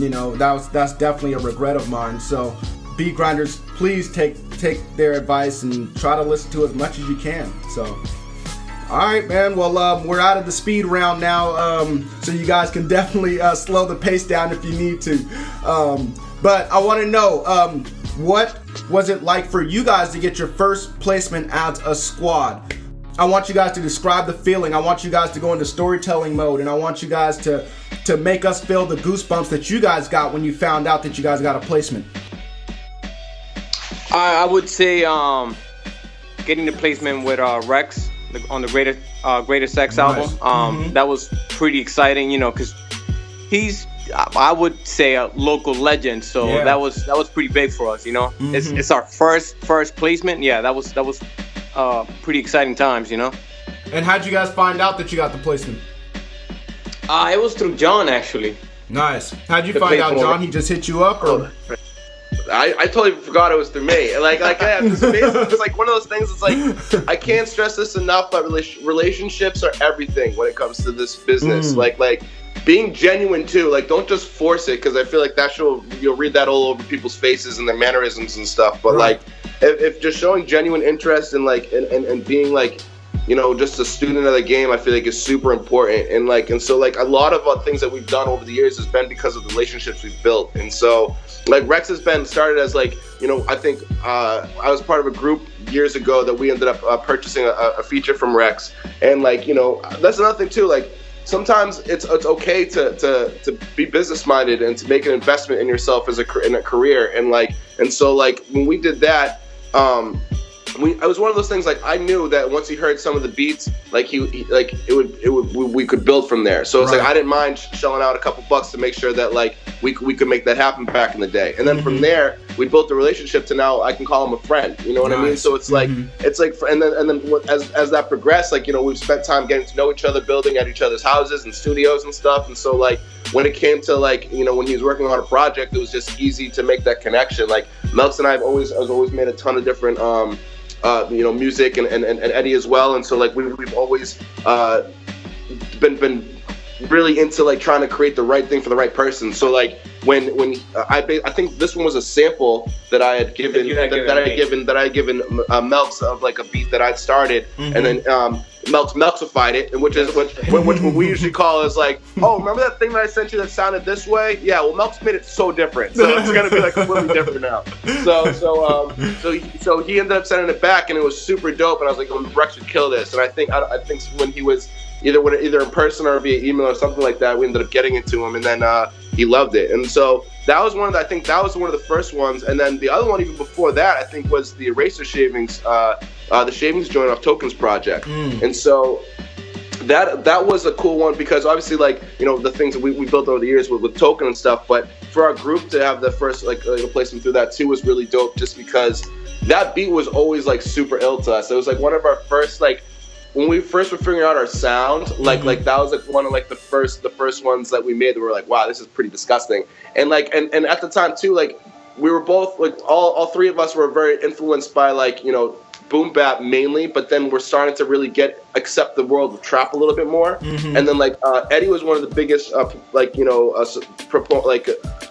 That's definitely a regret of mine. So Beat Grinders, please take their advice and try to listen to as much as you can. So all right, man. Well, we're out of the speed round now, so you guys can definitely slow the pace down if you need to. But I want to know, what was it like for you guys to get your first placement as a squad? I want you guys to describe the feeling. I want you guys to go into storytelling mode, and I want you guys to make us feel the goosebumps that you guys got when you found out that you guys got a placement. I would say getting the placement with Rex on the Greater Sex album. That was pretty exciting, because he's, I would say, a local legend. So that was pretty big for us, It's our first placement. Yeah, that was pretty exciting times, And how'd you guys find out that you got the placement? It was through John, actually. Nice. How'd you The find out, platform. John? He just hit you up, or? I totally forgot it was through me. Like yeah, it's like one of those things. It's like I can't stress this enough, but relationships are everything when it comes to this business. Like being genuine too. Like don't just force it, because I feel like you'll read that all over people's faces and their mannerisms and stuff. But like if just showing genuine interest in like and being like, you know, just a student of the game, I feel like is super important. And so a lot of things that we've done over the years has been because of the relationships we've built. And so like Rex has been started as like, you know, I think I was part of a group years ago that we ended up purchasing a feature from Rex. And like, you know, that's another thing too. Like sometimes it's okay to be business minded and to make an investment in yourself in a career. And so like when we did that, it was one of those things. Like I knew that once he heard some of the beats, like we could build from there. So it's like I didn't mind shelling out a couple bucks to make sure that like we could make that happen back in the day. And then from there, we built a relationship to now I can call him a friend. You know what I mean? So it's like and then as that progressed, like, you know, we've spent time getting to know each other, building at each other's houses and studios and stuff. And so like when it came to like, you know, when he was working on a project, it was just easy to make that connection. Like Melks and I have always made a ton of different you know, music and Eddie as well. And so like we've always been really into like trying to create the right thing for the right person. So like when I think this one was a sample that I had given that I had given Melks of like a beat that I'd started, and then Melksified it, and which we usually call is like, oh, remember that thing that I sent you that sounded this way? Yeah, well, Melks made it so different, so it's gonna be like completely different now. So he ended up sending it back, and it was super dope. And I was like, oh, Rex would kill this. And I think when he was either in person or via email or something like that, we ended up getting it to him, and then he loved it. And so that was one of the first ones. And then the other one even before that, I think, was the Eraser Shavings, the shavings joint off Token's project. And so that was a cool one, because obviously, like, you know, the things that we built over the years with Token and stuff, but for our group to have the first like placement through that too was really dope, just because that beat was always like super ill to us. It was like one of our first, like, when we first were figuring out our sound, like that was like one of like the first ones that we made that were like, wow, this is pretty disgusting. And like and at the time too, like we were both like all three of us were very influenced by, like, you know, boom bap mainly, but then we're starting to really accept the world of trap a little bit more. And then like Eddie was one of the biggest like, you know, I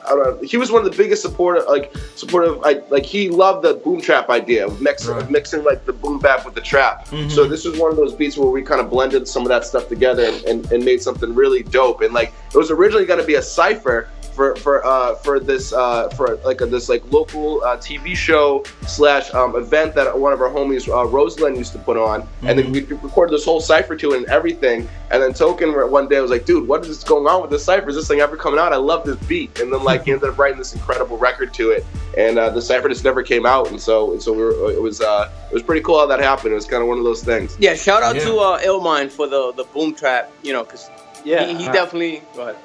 don't know, he was one of the biggest supportive, like he loved the boom trap idea of mixing like the boom bap with the trap. So this was one of those beats where we kind of blended some of that stuff together and made something really dope. And like it was originally going to be a cypher for this local TV show / event that one of our homies Rosalind used to put on, and then we recorded this whole cipher to it and everything. And then Token one day was like, dude, what is going on with this cipher? Is this thing ever coming out? I love this beat. And then like he ended up writing this incredible record to it, and the cipher just never came out. And so it was pretty cool how that happened. It was kind of one of those things. Yeah, shout out to Illmind for the boom trap, you know, because he definitely. Go ahead.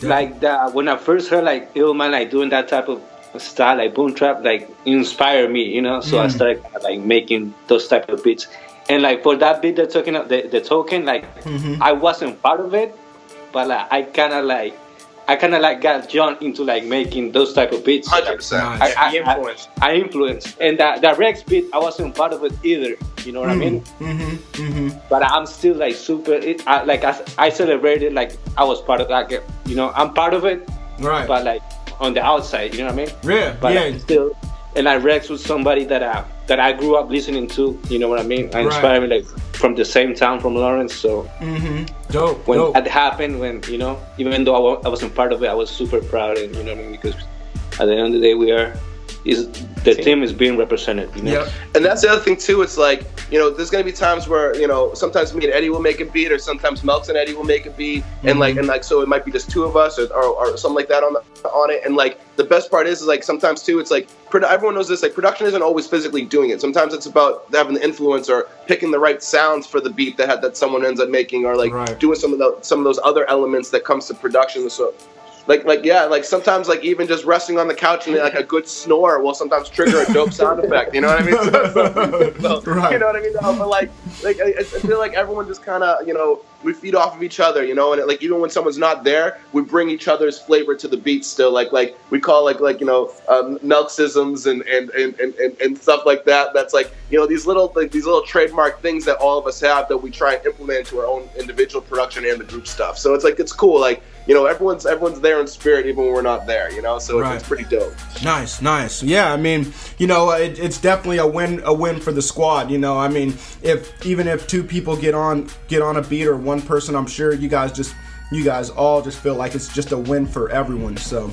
Like that, when I first heard like Illmind like doing that type of style, like boom trap, like inspired me, you know. So I started like making those type of beats. And like for that beat, the Token, like I wasn't part of it, but like I kind of like got John into like making those type of beats. 100%. I influenced, and that Rex beat, I wasn't part of it either. You know what I mean? But I'm still like super. I celebrated like I was part of that. You know, I'm part of it, right? But like on the outside, you know what I mean? Yeah. But like, still, and like Rex was somebody that I grew up listening to. You know what I mean? I inspired me like from the same town, from Lawrence. So dope. When that happened, when, you know, even though I wasn't part of it, I was super proud, and you know what I mean, because at the end of the day, the team is being represented, you know? Yep. And that's the other thing too. It's like, you know, there's gonna be times where, you know, sometimes me and Eddie will make a beat, or sometimes Melks and Eddie will make a beat, and like so it might be just two of us or something like that on it. And like the best part is like sometimes too, it's like everyone knows this, like production isn't always physically doing it. Sometimes it's about having the influence or picking the right sounds for the beat that someone ends up making, or like doing some of those other elements that comes to production. So like sometimes like even just resting on the couch and like a good snore will sometimes trigger a dope sound effect. You know what I mean? So, Right. You know what I mean? No, but like I feel like everyone just kind of, you know, we feed off of each other, you know, and like even when someone's not there, we bring each other's flavor to the beat still. Like we call like you know Nelksisms and stuff like that. That's like, you know, these little trademark things that all of us have that we try and implement into our own individual production and the group stuff. So it's cool. Like, you know, everyone's there in spirit even when we're not there, you know. So Right. it's pretty dope. Nice. Yeah, I mean, you know, it's definitely a win for the squad. You know, I mean, even if two people get on a beat or one person, I'm sure you guys all just feel like it's just a win for everyone. So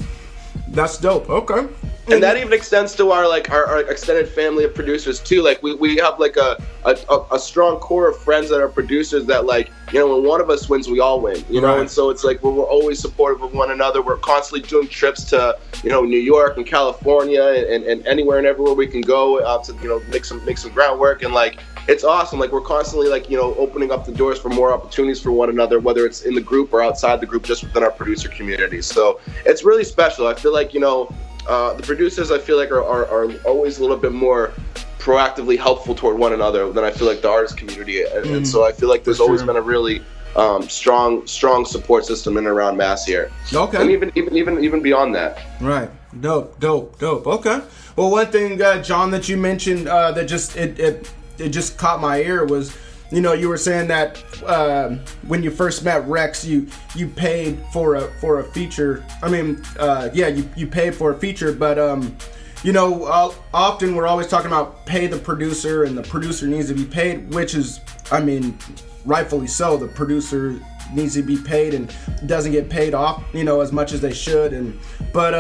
that's dope. Okay. And that even extends to our extended family of producers too. Like we have like a strong core of friends that are producers that, like, you know, when one of us wins, we all win, you know. Right. And so it's like we're always supportive of one another. We're constantly doing trips to, you know, New York and California and anywhere and everywhere we can go to, you know, make some groundwork. And like, it's awesome. Like, we're constantly, like, you know, opening up the doors for more opportunities for one another, whether it's in the group or outside the group, just within our producer community. So it's really special. I feel like, you know, the producers, I feel like are always a little bit more proactively helpful toward one another than I feel like the artist community. And so I feel like there's always been a really strong support system in and around Mass here. Okay. And even beyond that. Right. Dope. Okay. Well, one thing, John, that you mentioned that just it just caught my ear was, you know, you were saying that when you first met Rex, you paid for a feature. I mean, you paid for a feature, but you know, often we're always talking about pay the producer, and the producer needs to be paid, which is, I mean, rightfully so. The producer needs to be paid and doesn't get paid off, you know, as much as they should. But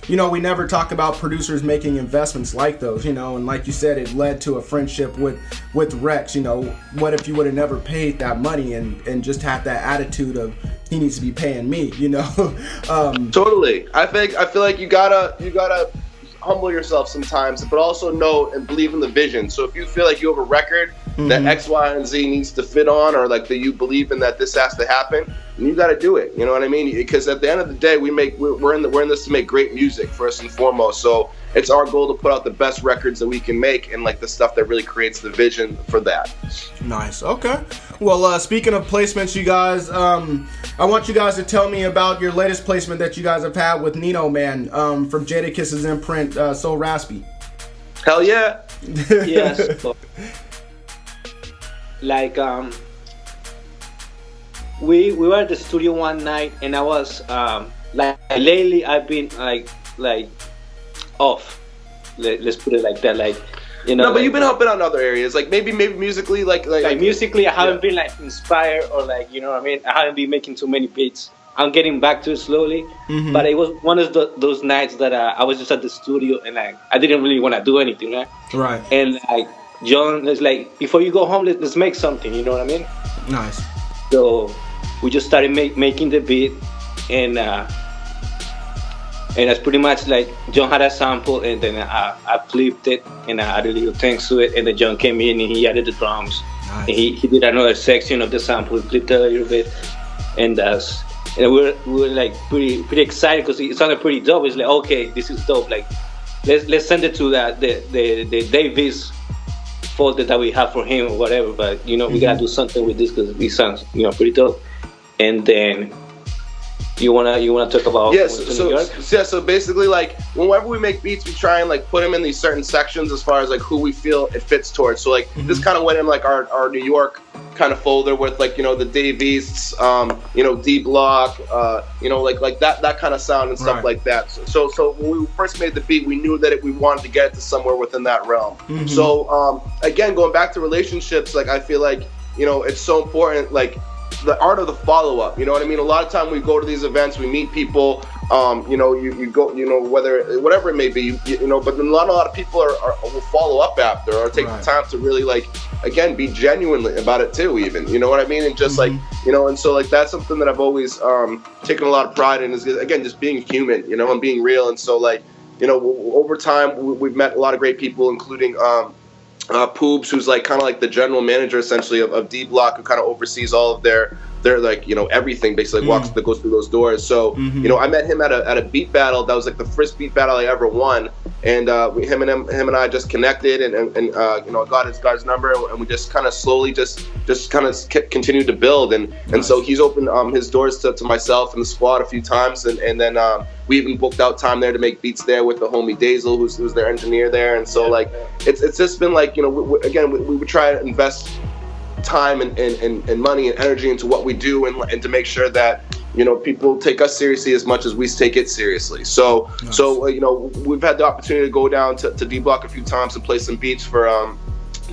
you know, we never talk about producers making investments like those, you know, and like you said, it led to a friendship with Rex. You know, what if you would have never paid that money and just had that attitude of, he needs to be paying me, you know? Totally. I feel like you gotta humble yourself sometimes, but also know and believe in the vision. So if you feel like you have a record that X, Y, and Z needs to fit on, or like that you believe in that this has to happen, and you got to do it. You know what I mean? Because at the end of the day, we're in this to make great music first and foremost. So it's our goal to put out the best records that we can make, and like the stuff that really creates the vision for that. Nice. Okay. Well, speaking of placements, you guys, I want you guys to tell me about your latest placement that you guys have had with Nino Man from Jadakiss's imprint, So Raspy. Hell yeah. Yes. Like we were at the studio one night, and I was like, lately I've been like off. Let's put it like that. Like, you know. No, but you've been helping out in other areas. Like maybe musically, like musically, I haven't been like inspired, or like, you know what I mean. I haven't been making too many beats. I'm getting back to it slowly, but it was one of those nights that I was just at the studio, and like I didn't really want to do anything, right? Right. And like John is like, before you go home, let's make something. You know what I mean? Nice. So we just started making the beat, and that's pretty much like John had a sample, and then I flipped it and I added little things to it, and then John came in and he added the drums. Nice. And he did another section of the sample, flipped it a little bit, and we're like pretty excited because it sounded pretty dope. It's like, okay, this is dope. Like let's send it to the Davis folder that we have for him or whatever. But you know, we gotta do something with this because it sounds, you know, pretty dope. And then you wanna talk about so basically, like, whenever we make beats, we try and like put them in these certain sections as far as like who we feel it fits towards. So like this kind of went in like our New York kind of folder with, like, you know, the Dave Easts, you know, D Block, you know, like that kind of sound and stuff like that. So when we first made the beat, we knew that we wanted to get it to somewhere within that realm. So again, going back to relationships, like I feel like, you know, it's so important, like the art of the follow-up, you know what I mean? A lot of time we go to these events, we meet people, you know, you go, you know, whatever it may be, you know, but then not a lot of people will follow up after, or take the time to really, like, again, be genuine about it too, even, you know what I mean? And just like, you know, and so like that's something that I've always taken a lot of pride in, is, again, just being human, you know, and being real. And so, like, you know, over time we've met a lot of great people, including Poobs, who's like kind of like the general manager essentially of D Block, who kind of oversees all of their they're like, everything basically that goes through those doors. So, I met him at a beat battle. That was like the first beat battle I ever won. And him and I just connected and I got his number, and we just kind of slowly just kind of continued to build. And so he's opened his doors to myself and the squad a few times. And then we even booked out time there to make beats there with the homie Dazel, who's their engineer there. And so like, it's just been like, we would try to invest time and money and energy into what we do, and to make sure that people take us seriously as much as we take it seriously. So we've had the opportunity to go down to D Block a few times and play some beats for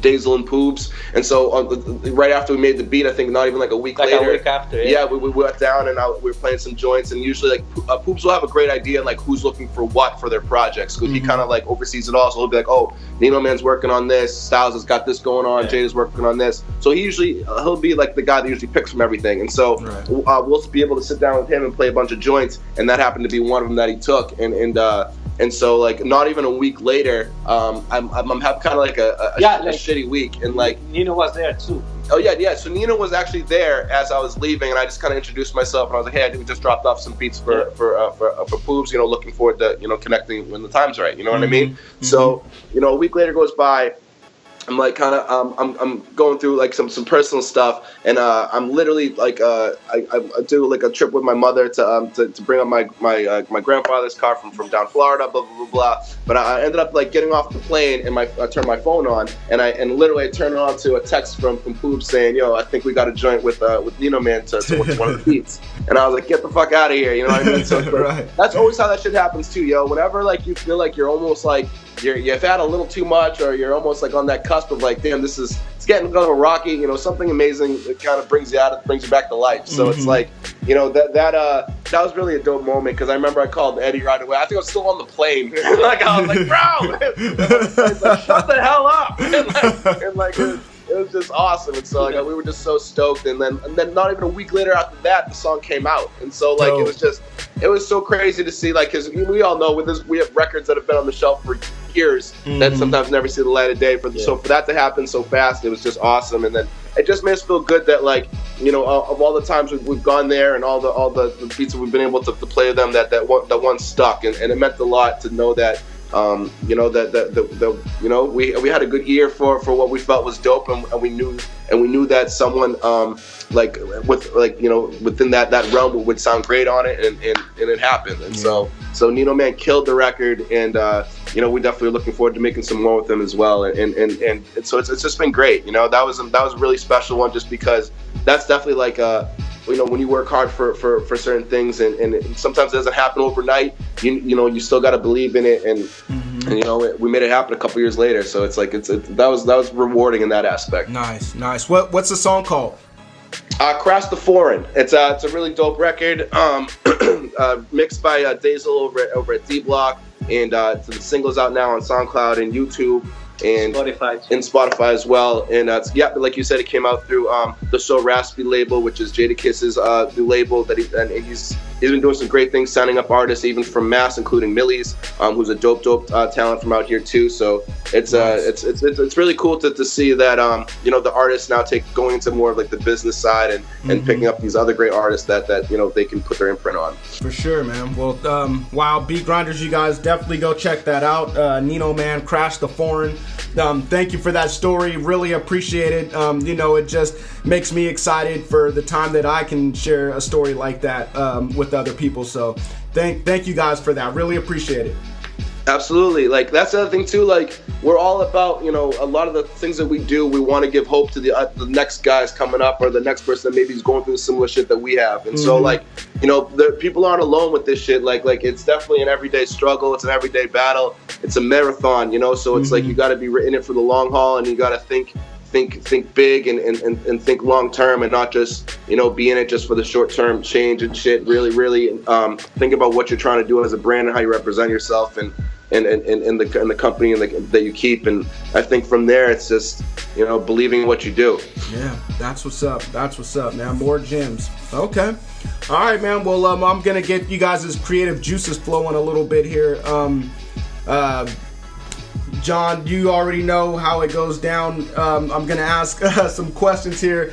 Dazel and Poobs. And so right after we made the beat, I think not even like a week later. A week after, we went down and we were playing some joints. And usually like Poobs will have a great idea like who's looking for what for their projects, because he kind of like oversees it all. So he'll be like, oh, Nino Man's working on this, Styles has got this going on, Jada's working on this. So he'll be like the guy that usually picks from everything. And so we'll be able to sit down with him and play a bunch of joints, and that happened to be one of them that he took. And so like not even a week later, I'm have kind of like a shitty week, and like Nino was there too. Oh yeah. So Nino was actually there as I was leaving, and I just kind of introduced myself, and I was like, hey, I just dropped off some beats for Poobs. Looking forward to connecting when the time's right. You know what I mean? So a week later goes by. I'm like kind of I'm going through like some personal stuff, and I'm literally like I do like a trip with my mother to bring up my grandfather's car from down Florida, blah blah blah blah. But I ended up like getting off the plane, and I turned my phone on, and literally I turned it on to a text from Poobs saying, yo, I think we got a joint with Nino Man to one of the beats. And I was like, get the fuck out of here, you know what I mean? So that's always how that shit happens too, yo. Whenever like you feel like you're almost like you've had a little too much, or you're almost like on that cusp of like, damn, it's getting a little rocky, something amazing that kind of brings you out, it brings you back to life. So it's like, that was really a dope moment, because I remember I called Eddie right away. I think I was still on the plane. Like I was like, bro, like, shut the hell up. And like it was just awesome. And so like we were just so stoked, and then not even a week later after that, the song came out. And so like it was so crazy to see, like, because we all know with this, we have records that have been on the shelf for years that sometimes never see the light of day. So for that to happen so fast, it was just awesome. And then it just made us feel good that, like, of all the times we've gone there and all the beats that we've been able to play them, that one stuck, and it meant a lot to know that. We had a good year for what we felt was dope, and we knew that someone within that realm would sound great on it, and it happened. And so Nino Man killed the record, and we're definitely looking forward to making some more with him as well. And so it's just been great. That was a really special one, just because that's definitely like when you work hard for certain things, and sometimes it doesn't happen overnight, you still got to believe in it, and we made it happen a couple years later. So it's like that was rewarding in that aspect. Nice. What's the song called? Crash the Foreign. It's a really dope record, mixed by Dazel over at D Block, and the single's out now on SoundCloud and YouTube. And Spotify as well. And like you said, it came out through the So Raspy label, which is Jadakiss's new label. He's been doing some great things, signing up artists even from Mass, including Millie's, who's a dope talent from out here too. So it's really cool to see that the artists now going into more of like the business side and picking up these other great artists that they can put their imprint on. For sure, man. Well, wow, Beat Grinders, you guys definitely go check that out. Nino Man, Crash the Foreign. Thank you for that story. Really appreciate it. It just makes me excited for the time that I can share a story like that with other people. So thank you guys for that. Really appreciate it. Absolutely. Like, that's the other thing too. Like, we're all about, a lot of the things that we do, we want to give hope to the next guys coming up, or the next person that maybe is going through similar shit that we have. And so like, the people aren't alone with this shit. Like it's definitely an everyday struggle. It's an everyday battle. It's a marathon, so it's like you got to be in it for the long haul, and you got to think big and think long term, and not just be in it just for the short term change and shit. Really think about what you're trying to do as a brand and how you represent yourself and the company that you keep. And I think from there it's just believing in what you do. Yeah, that's what's up, man. More gems. Okay. All right, man. Well, I'm gonna get you guys' creative juices flowing a little bit here. John, you already know how it goes down. I'm going to ask some questions here,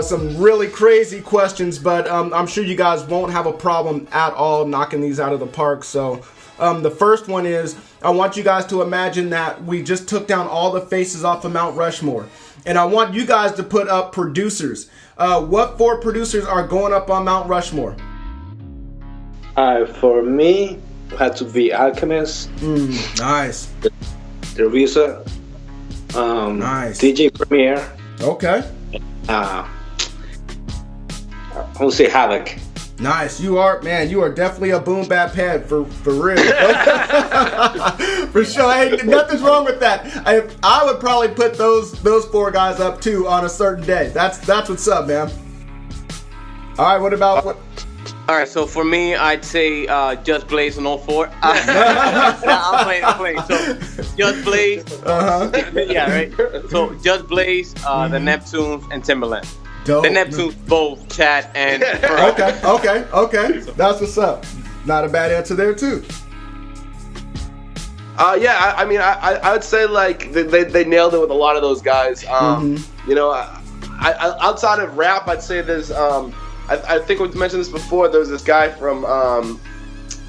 some really crazy questions, but I'm sure you guys won't have a problem at all knocking these out of the park. So the first one is, I want you guys to imagine that we just took down all the faces off of Mount Rushmore. And I want you guys to put up producers. What 4 producers are going up on Mount Rushmore? For me, it had to be Alchemist. Nice. The RZA. Nice. DJ Premier. Okay. I would say Havoc. Nice. You are definitely a boom bap head for real. For sure. Hey, nothing's wrong with that. I would probably put those 4 guys up too on a certain day. That's what's up, man. All right, what about what? All right, so for me, I'd say Just Blaze on all 4. I'm playing. So Just Blaze. Yeah, right. So Just Blaze, the Neptunes, and Timberland. Dope. The Neptunes, both Chad and. Okay. That's what's up. Not a bad answer there too. Yeah, I mean, I would say like they nailed it with a lot of those guys. You know, I outside of rap, I'd say there's I think we mentioned this before. There was this guy from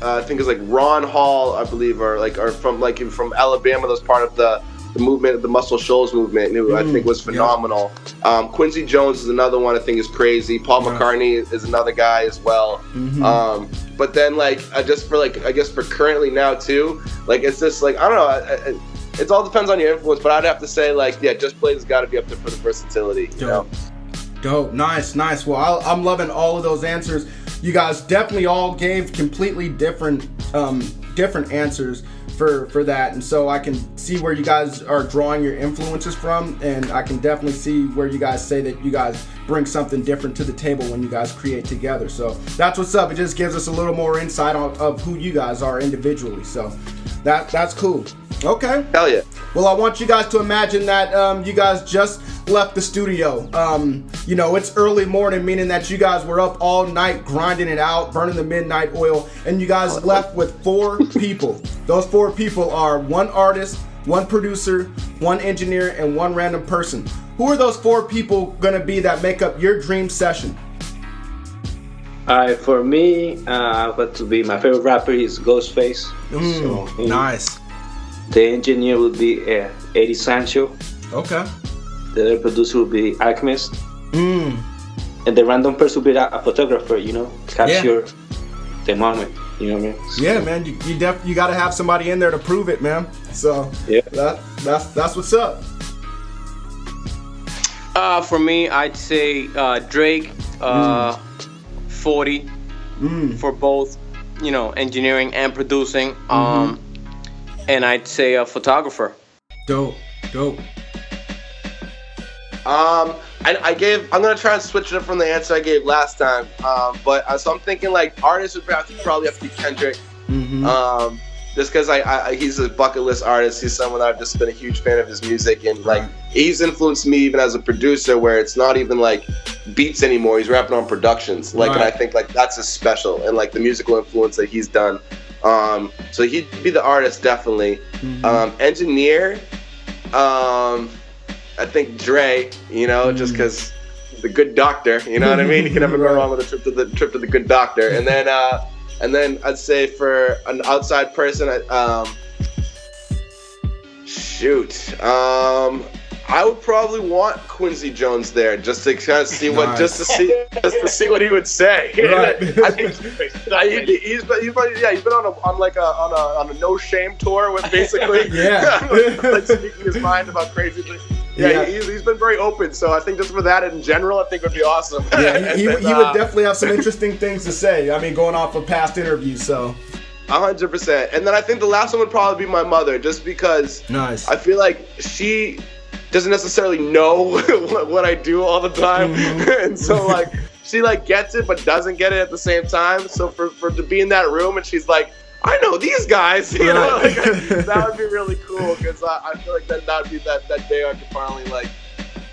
I think it's like Ron Hall, I believe, or from Alabama. That was part of the movement, the Muscle Shoals movement, who I think was phenomenal. Quincy Jones is another one I think is crazy. Paul McCartney is another guy as well. But then I guess for currently now too, it's just I don't know. It all depends on your influence, but I'd have to say Just Blaze has got to be up there for the versatility. You know? Dope. Nice. Well, I'm loving all of those answers. You guys definitely all gave completely different answers for that, and so I can see where you guys are drawing your influences from, and I can definitely see where you guys say that you guys bring something different to the table when you guys create together. So that's what's up. It just gives us a little more insight of who you guys are individually. So that's cool. Okay. Hell yeah. Well, I want you guys to imagine that you guys just left the studio. It's early morning, meaning that you guys were up all night grinding it out, burning the midnight oil, and you guys left with 4 people. Those 4 people are 1 artist, 1 producer, 1 engineer, and 1 random person. Who are those 4 people going to be that make up your dream session? For me, what to be my favorite rapper is Ghostface. Nice. The engineer would be Eddie Sancho. Okay. The other producer would be Alchemist. And the random person would be a photographer, capture the moment. You know what I mean? So, yeah, man. You got to have somebody in there to prove it, man. So that's what's up. For me, I'd say Drake, 40 for both, engineering and producing. And I'd say a photographer. Dope. I'm gonna try and switch it up from the answer I gave last time. So I'm thinking artists would probably have to be Kendrick. Just because he's a bucket list artist. He's someone that I've just been a huge fan of his music, and he's influenced me even as a producer, where it's not even beats anymore. He's rapping on productions. And I think that's a special, and the musical influence that he's done. So he'd be the artist, definitely. Engineer, I think Dre, just because the good doctor, you know what I mean? You can never go wrong with a trip to the good doctor. And then I'd say for an outside person, I would probably want Quincy Jones there just to kind of see just to see what he would say. Right. I think he's been on a no shame tour with basically speaking his mind about crazy things. He's been very open, so I think just for that in general, I think would be awesome. Yeah, he would definitely have some interesting things to say. I mean, going off of past interviews, so. 100%. And then I think the last one would probably be my mother, just because I feel like she doesn't necessarily know what I do all the time, and so she gets it but doesn't get it at the same time. So for to be in that room and she's like, I know these guys, that would be really cool, because I feel like that would be that day I could finally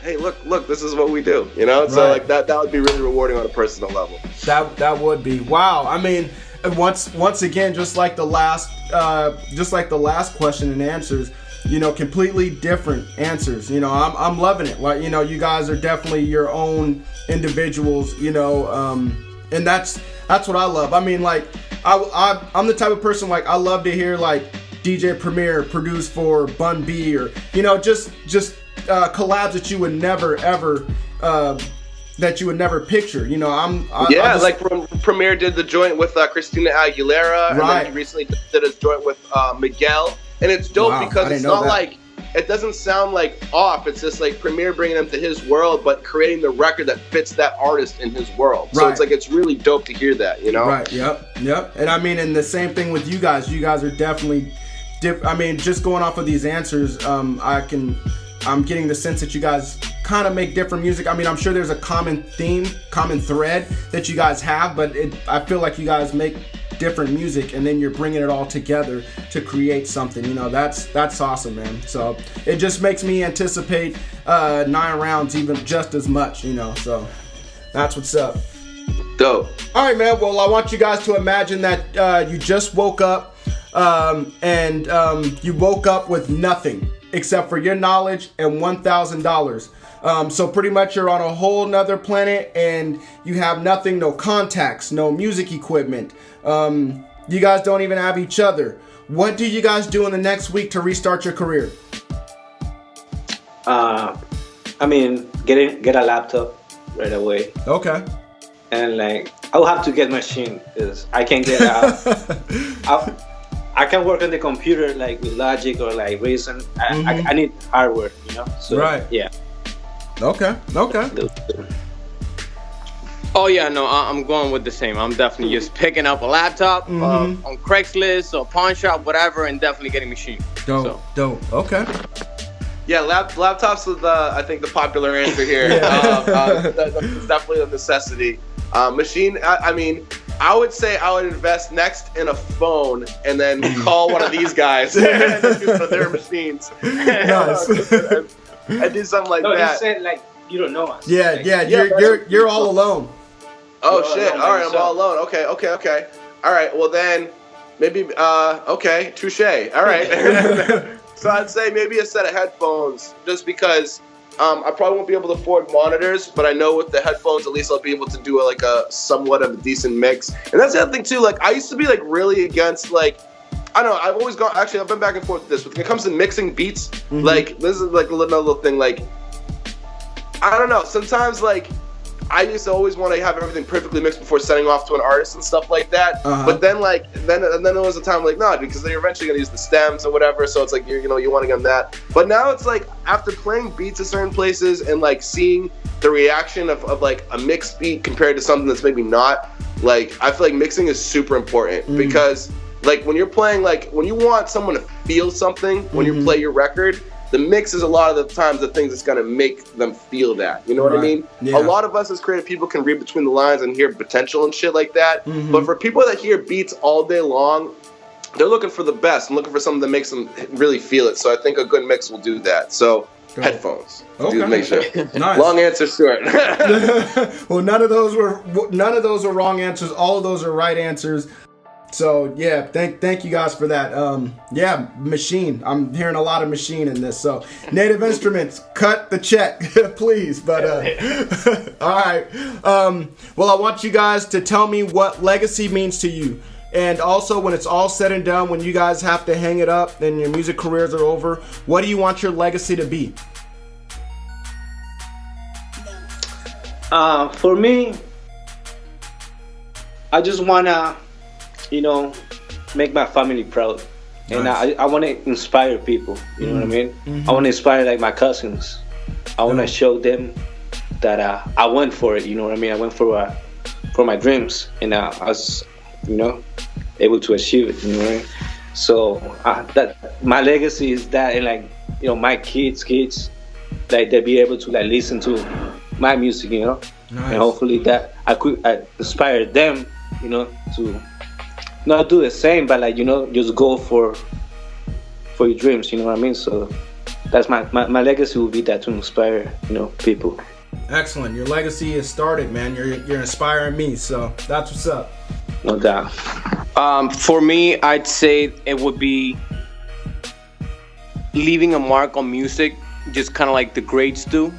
hey, look, this is what we do, So that would be really rewarding on a personal level. That would be. Wow. I mean, once again, just like the last question and answers, completely different answers. I'm loving it. Like, you guys are definitely your own individuals, and that's what I love. I mean, like, I'm the type of person, like, I love to hear, like, DJ Premier produce for Bun B, or, just collabs that you would never, ever, picture. Like Premier did the joint with Christina Aguilera, right. And then he recently did a joint with Miguel, and it's dope because it's not like, it doesn't sound like off. It's just like Premier bringing them to his world, but creating the record that fits that artist in his world. So right. it's like, it's really dope to hear that, Right. Yep. And I mean, and the same thing with you guys. You guys are definitely I mean, just going off of these answers, I'm getting the sense that you guys kind of make different music. I mean, I'm sure there's a common theme, common thread that you guys have, but I feel like you guys make different music, and then you're bringing it all together to create something. That's awesome, man. So it just makes me anticipate 9 rounds even just as much. So that's what's up. Dope. All right, man. Well, I want you guys to imagine that you just woke up, and you woke up with nothing except for your knowledge and $1,000. So pretty much you're on a whole nother planet, and you have nothing, no contacts, no music equipment. You guys don't even have each other. What do you guys do in the next week to restart your career? I mean, get a laptop right away. Okay. And like, I'll have to get machine, because I can get I can work on the computer like with Logic or like Reason. I need hardware, So, right. Yeah. Okay. Oh yeah, no, I'm going with the same. I'm definitely just picking up a laptop on Craigslist or pawn shop, whatever, and definitely getting machine. Dope. Okay. Yeah, laptops is I think the popular answer here. It's definitely a necessity. Machine, I mean, I would say I would invest next in a phone and then call one of these guys and use one of their machines. Nice. I do something like that. No, you said like you don't know us. Yeah, you're all alone. Oh shit! All right, I'm all alone. Okay. All right, well then, maybe. Okay, touche. All right. So I'd say maybe a set of headphones, just because I probably won't be able to afford monitors, but I know with the headphones, at least I'll be able to do like a somewhat of a decent mix. And that's the other thing too. Like, I used to be like really against like, I don't know. I've always gone. Actually, I've been back and forth with this. When it comes to mixing beats, like this is like another little thing. Like, I don't know. Sometimes like, I used to always want to have everything perfectly mixed before sending off to an artist and stuff like that. But then then there was a time like, no, because they're eventually gonna use the stems or whatever. So it's like you want to get them that. But now it's like, after playing beats at certain places and like seeing the reaction of like a mixed beat compared to something that's maybe not, like, I feel like mixing is super important because like when you're playing, like when you want someone to feel something when you play your record, the mix is a lot of the times the things that's going to make them feel that. You know what I mean? Yeah. A lot of us as creative people can read between the lines and hear potential and shit like that. But for people that hear beats all day long, they're looking for the best and looking for something that makes them really feel it. So I think a good mix will do that. So headphones. Okay. Make sure. Nice. Long answer short. Well, none of those were wrong answers. All of those are right answers. So yeah, thank you guys for that. Yeah, machine. I'm hearing a lot of machine in this. So Native Instruments, cut the check, please. But all right. Well, I want you guys to tell me what legacy means to you, and also when it's all said and done, when you guys have to hang it up and your music careers are over, what do you want your legacy to be? For me, I just wanna, make my family proud. And Nice. I want to inspire people, you know what I mean? I want to inspire like my cousins. I want to show them that I went for it, you know what I mean? I went for my dreams, and I was, able to achieve it, you know what I mean? So that my legacy is that, and like, my kids, like they be able to like listen to my music, Nice. and hopefully that I could inspire them, to not do the same, but like, just go for your dreams, you know what I mean? So that's my legacy will be that, to inspire, people. Excellent. Your legacy is started, man. You're inspiring me, so that's what's up. No doubt. For me, I'd say it would be leaving a mark on music, just kind of like the greats do.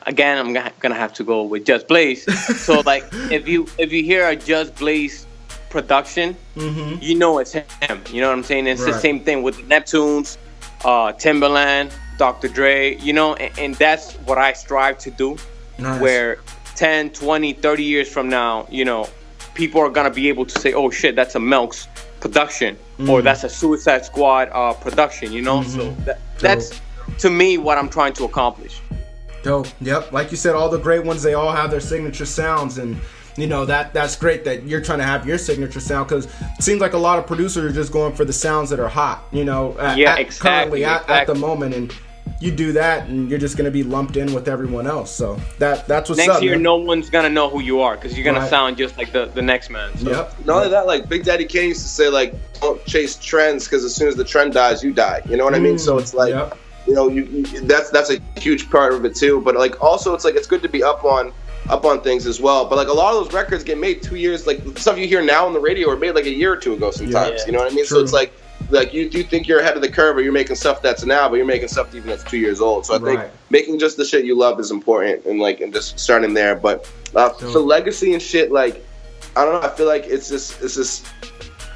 Again, I'm gonna have to go with Just Blaze. So like, if you hear a Just Blaze production, you know it's him. You know what I'm saying? It's the same thing with the Neptunes, Timbaland, Dr. Dre. You know, and that's what I strive to do. Nice. Where 10, 20, 30 years from now, you know, people are gonna be able to say, "Oh shit, that's a Melks production," or "That's a Suicide Squad production." You know, so that's to me what I'm trying to accomplish. Dope. Yep. Like you said, all the great ones, they all have their signature sounds, and you know that's great that you're trying to have your signature sound, because it seems like a lot of producers are just going for the sounds that are hot. You know, currently at the moment, and you do that, and you're just going to be lumped in with everyone else. So that's what's next up. Next year, man. no one's gonna know who you are, because you're gonna sound just like the next man. So. Yep. Not only that, like Big Daddy Kane used to say, like, don't chase trends, because as soon as the trend dies, you die. You know what I mean? So it's like. Yep. You know, that's a huge part of it too. But like, also, it's like it's good to be up on things as well. But like, a lot of those records get made 2 years. Like stuff you hear now on the radio were made like a year or two ago sometimes. You know what I mean? True. So it's like you do think you're ahead of the curve, or you're making stuff that's now, but you're making stuff even that's 2 years old. So I think making just the shit you love is important, and just starting there. But for legacy and shit, like, I don't know. I feel like it's just.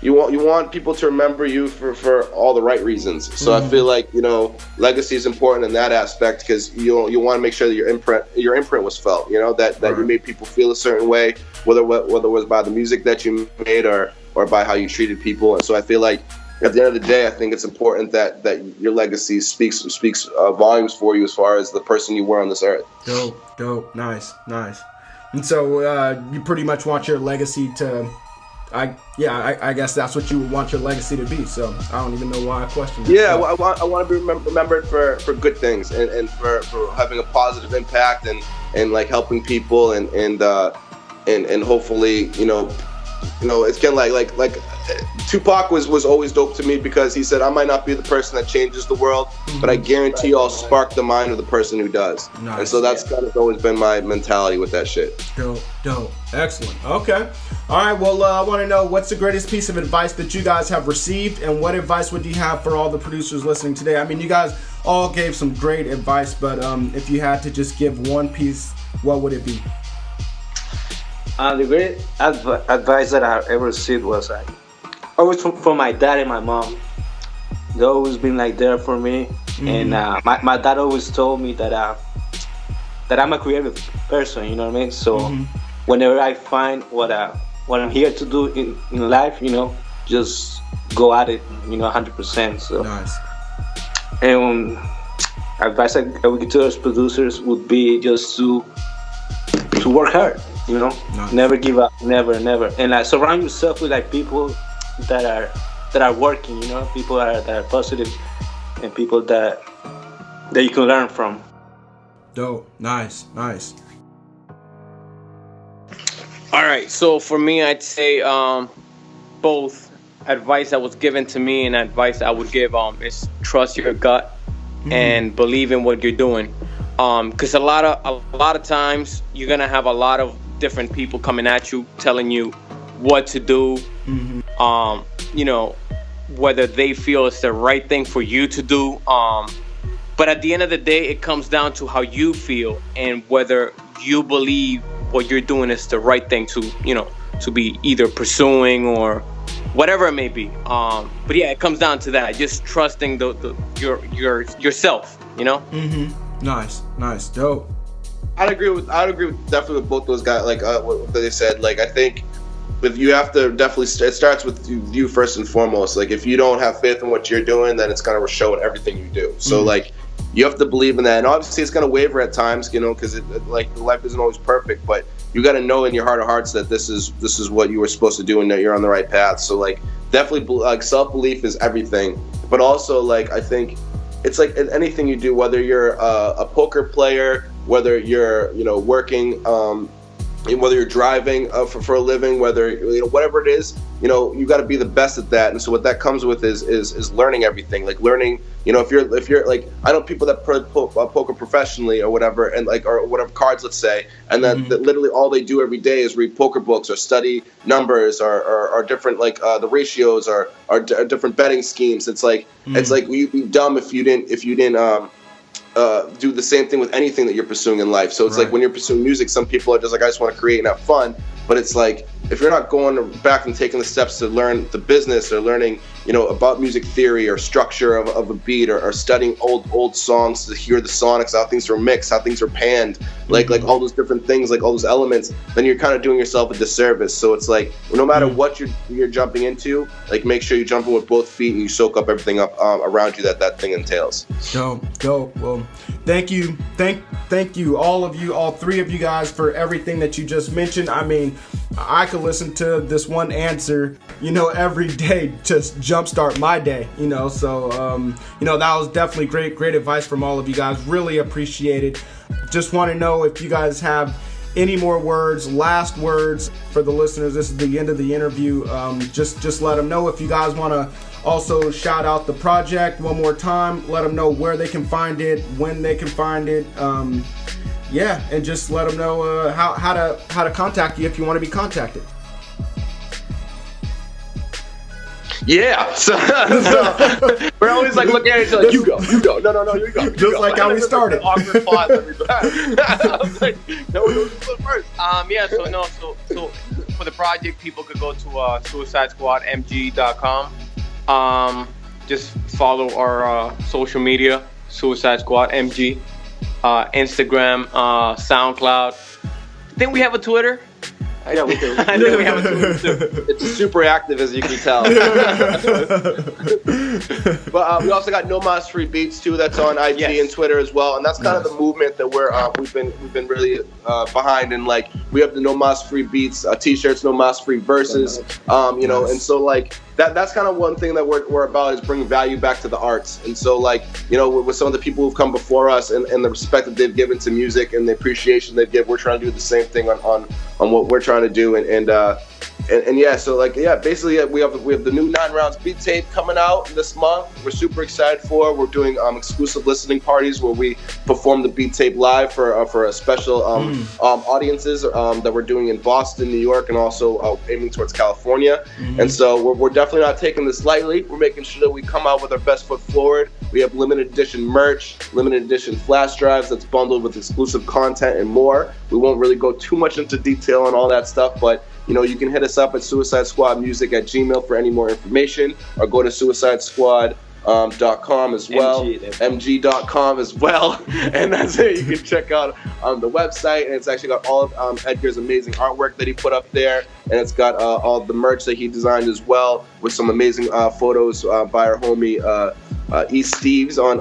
You want people to remember you for all the right reasons. So I feel like, you know, legacy is important in that aspect, because you want to make sure that your imprint was felt. You know, that you made people feel a certain way, whether it was by the music that you made or by how you treated people. And so I feel like at the end of the day, I think it's important that your legacy speaks volumes for you as far as the person you were on this earth. Dope, nice. And so you pretty much want your legacy to. I guess that's what you would want your legacy to be. So I don't even know why I questioned it. Yeah, I want to be remembered for good things, and for having a positive impact, and like helping people, and hopefully, you know, it's kind of like Tupac was always dope to me, because he said, I might not be the person that changes the world, but I guarantee you I'll spark the mind of the person who does. Nice. And so that's kind of always been my mentality with that shit. Dope. Excellent. Okay. All right. Well, I want to know, what's the greatest piece of advice that you guys have received, and what advice would you have for all the producers listening today? I mean, you guys all gave some great advice, but if you had to just give one piece, what would it be? The great advice that I ever received was always from my dad and my mom. They always been like there for me, and my dad always told me that I'm a creative person. You know what I mean? So whenever I find what I'm here to do in life, you know, just go at it, you know, 100%. So nice. And advice I would give to those producers would be just to work hard. You know, never give up, never, and surround yourself with like people that are working. You know, people that are positive, and people that you can learn from. Dope, nice. All right, so for me, I'd say both advice that was given to me and advice I would give is trust your gut and believe in what you're doing. Because a lot of times you're gonna have a lot of different people coming at you, telling you what to do. You know, whether they feel it's the right thing for you to do. But at the end of the day, it comes down to how you feel and whether you believe what you're doing is the right thing to, you know, to be either pursuing or whatever it may be. But yeah, it comes down to that. Just trusting yourself, you know? Nice, dope. I'd agree with definitely with both those guys. Like what they said. Like I think if you have to definitely, it starts with you first and foremost. Like if you don't have faith in what you're doing, then it's gonna show in everything you do. So like you have to believe in that, and obviously it's gonna waver at times, you know, because like life isn't always perfect. But you got to know in your heart of hearts that this is what you were supposed to do and that you're on the right path. So like definitely like self-belief is everything. But also like I think it's like in anything you do, whether you're a poker player, whether you're, you know, working whether you're driving for a living, whether whatever it is, you got to be the best at that. And so what that comes with is learning everything, like learning. If you're like, I know people that poker professionally or whatever, and like, or whatever cards, let's say, and then that literally all they do every day is read poker books or study numbers or different, like the ratios or different betting schemes. It's like you'd be dumb if you didn't do the same thing with anything that you're pursuing in life. So it's like when you're pursuing music, some people are just like, I just want to create and have fun. But it's like, if you're not going back and taking the steps to learn the business or learning, about music theory or structure of a beat or studying old songs to hear the sonics, how things are mixed, how things are panned, like all those different things, like all those elements, then you're kind of doing yourself a disservice. So it's like, no matter what you're jumping into, like make sure you jump in with both feet and you soak up everything up around you that thing entails. Dope. Well, thank you, all three of you guys, for everything that you just mentioned. I mean, I could listen to this one answer, every day to jumpstart my day, so, that was definitely great advice from all of you guys. Really appreciate it. Just want to know if you guys have any more last words for the listeners. This is the end of the interview. Just let them know. If you guys want to also shout out the project one more time, let them know where they can find it, when they can find it. And just let them know how to contact you if you want to be contacted. Yeah, so we're always like looking at each other like, you go, no, you go. Just like how we started. Awkward pause every time. I was like, no, we go first. So for the project, people could go to SuicideSquadMG.com. Just follow our social media, Suicide Squad MG, Instagram, SoundCloud. I think we have a Twitter. Yeah, we do. I think we have a Twitter too. It's super active, as you can tell. But we also got No Mas Free Beats too. That's on IG and Twitter as well, and that's kind of the movement that we've been really behind. And like, we have the No Mas Free Beats t-shirts, No Mas Free Verses, and so like. That's kind of one thing that we're about, is bringing value back to the arts. And so like, with some of the people who've come before us and the respect that they've given to music and the appreciation they've given, we're trying to do the same thing on what we're trying to do. Basically we have the new 9 Rounds beat tape coming out this month. We're super excited for. We're doing exclusive listening parties where we perform the beat tape live for a special audiences that we're doing in Boston, New York, and also aiming towards California. And so we're definitely not taking this lightly. We're making sure that we come out with our best foot forward. We have limited edition merch, limited edition flash drives that's bundled with exclusive content and more. We won't really go too much into detail on all that stuff, but you can hit us up at suicidesquadmusic@gmail for any more information, or go to suicidesquad.com as well, mg.com as well, and that's it. You can check out the website, and it's actually got all of Edgar's amazing artwork that he put up there, and it's got all of the merch that he designed as well, with some amazing photos by our homie E. Steves on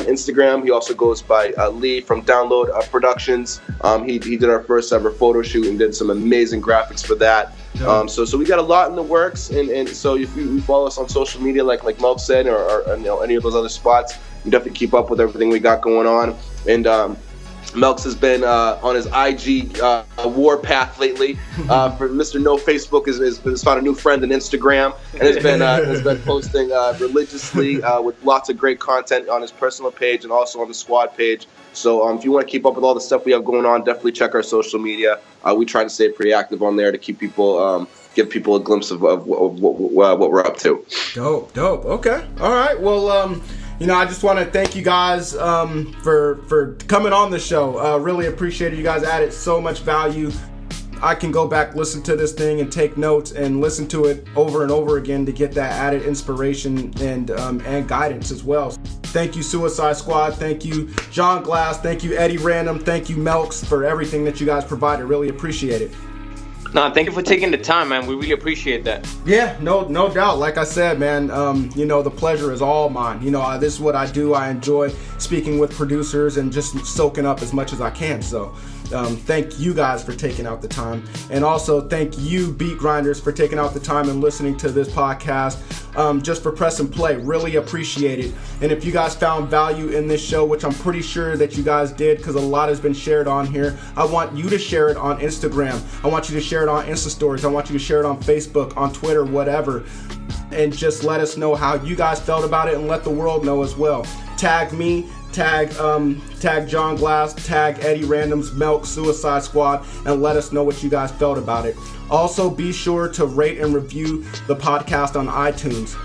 Instagram. He also goes by Lee from Download Productions. He did our first ever photo shoot and did some amazing graphics for that. So we got a lot in the works, and so if you follow us on social media, like Melk said, or any of those other spots, you definitely keep up with everything we got going on. And Melks has been on his IG war path lately. For Mr. No Facebook has found a new friend on Instagram, and has been posting religiously with lots of great content on his personal page and also on the squad page. So if you want to keep up with all the stuff we have going on, definitely check our social media. We try to stay pretty active on there to keep people, give people a glimpse of what we're up to. Dope. Okay. All right. Well, I just want to thank you guys for coming on the show. Really appreciate it. You guys added so much value. I can go back, listen to this thing, and take notes and listen to it over and over again to get that added inspiration and guidance as well. Thank you, Suicide Squad. Thank you, John Glass. Thank you, Eddie Random. Thank you, Melks, for everything that you guys provided. Really appreciate it. No, thank you for taking the time, man. We really appreciate that. Yeah, no doubt. Like I said, man, the pleasure is all mine. This is what I do. I enjoy speaking with producers and just soaking up as much as I can. So, Thank you guys for taking out the time. And also thank you, Beat Grinders, for taking out the time and listening to this podcast. Just for press and play. Really appreciate it. And if you guys found value in this show, which I'm pretty sure that you guys did because a lot has been shared on here, I want you to share it on Instagram. I want you to share it on Insta Stories. I want you to share it on Facebook, on Twitter, whatever. And just let us know how you guys felt about it and let the world know as well. Tag me, tag John Glass, tag Eddie Random's Milk, Suicide Squad, and let us know what you guys felt about it. Also, be sure to rate and review the podcast on iTunes.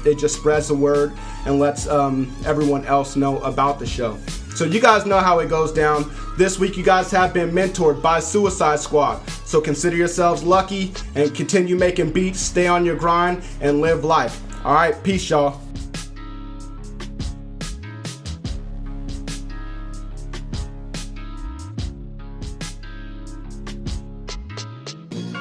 It just spreads the word and lets everyone else know about the show. So you guys know how it goes down. This week you guys have been mentored by Suicide Squad. So consider yourselves lucky and continue making beats, stay on your grind, and live life. All right, peace, y'all.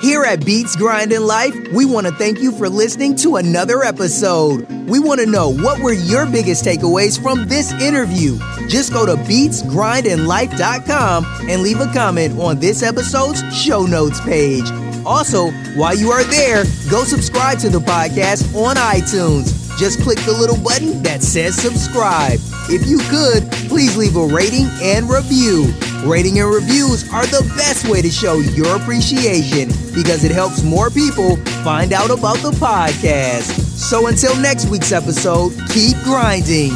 Here at Beats Grindin' Life, we want to thank you for listening to another episode. We want to know what were your biggest takeaways from this interview. Just go to beatsgrindandlife.com and leave a comment on this episode's show notes page. Also, while you are there, go subscribe to the podcast on iTunes. Just click the little button that says subscribe. If you could, please leave a rating and review. Rating and reviews are the best way to show your appreciation because it helps more people find out about the podcast. So until next week's episode, keep grinding.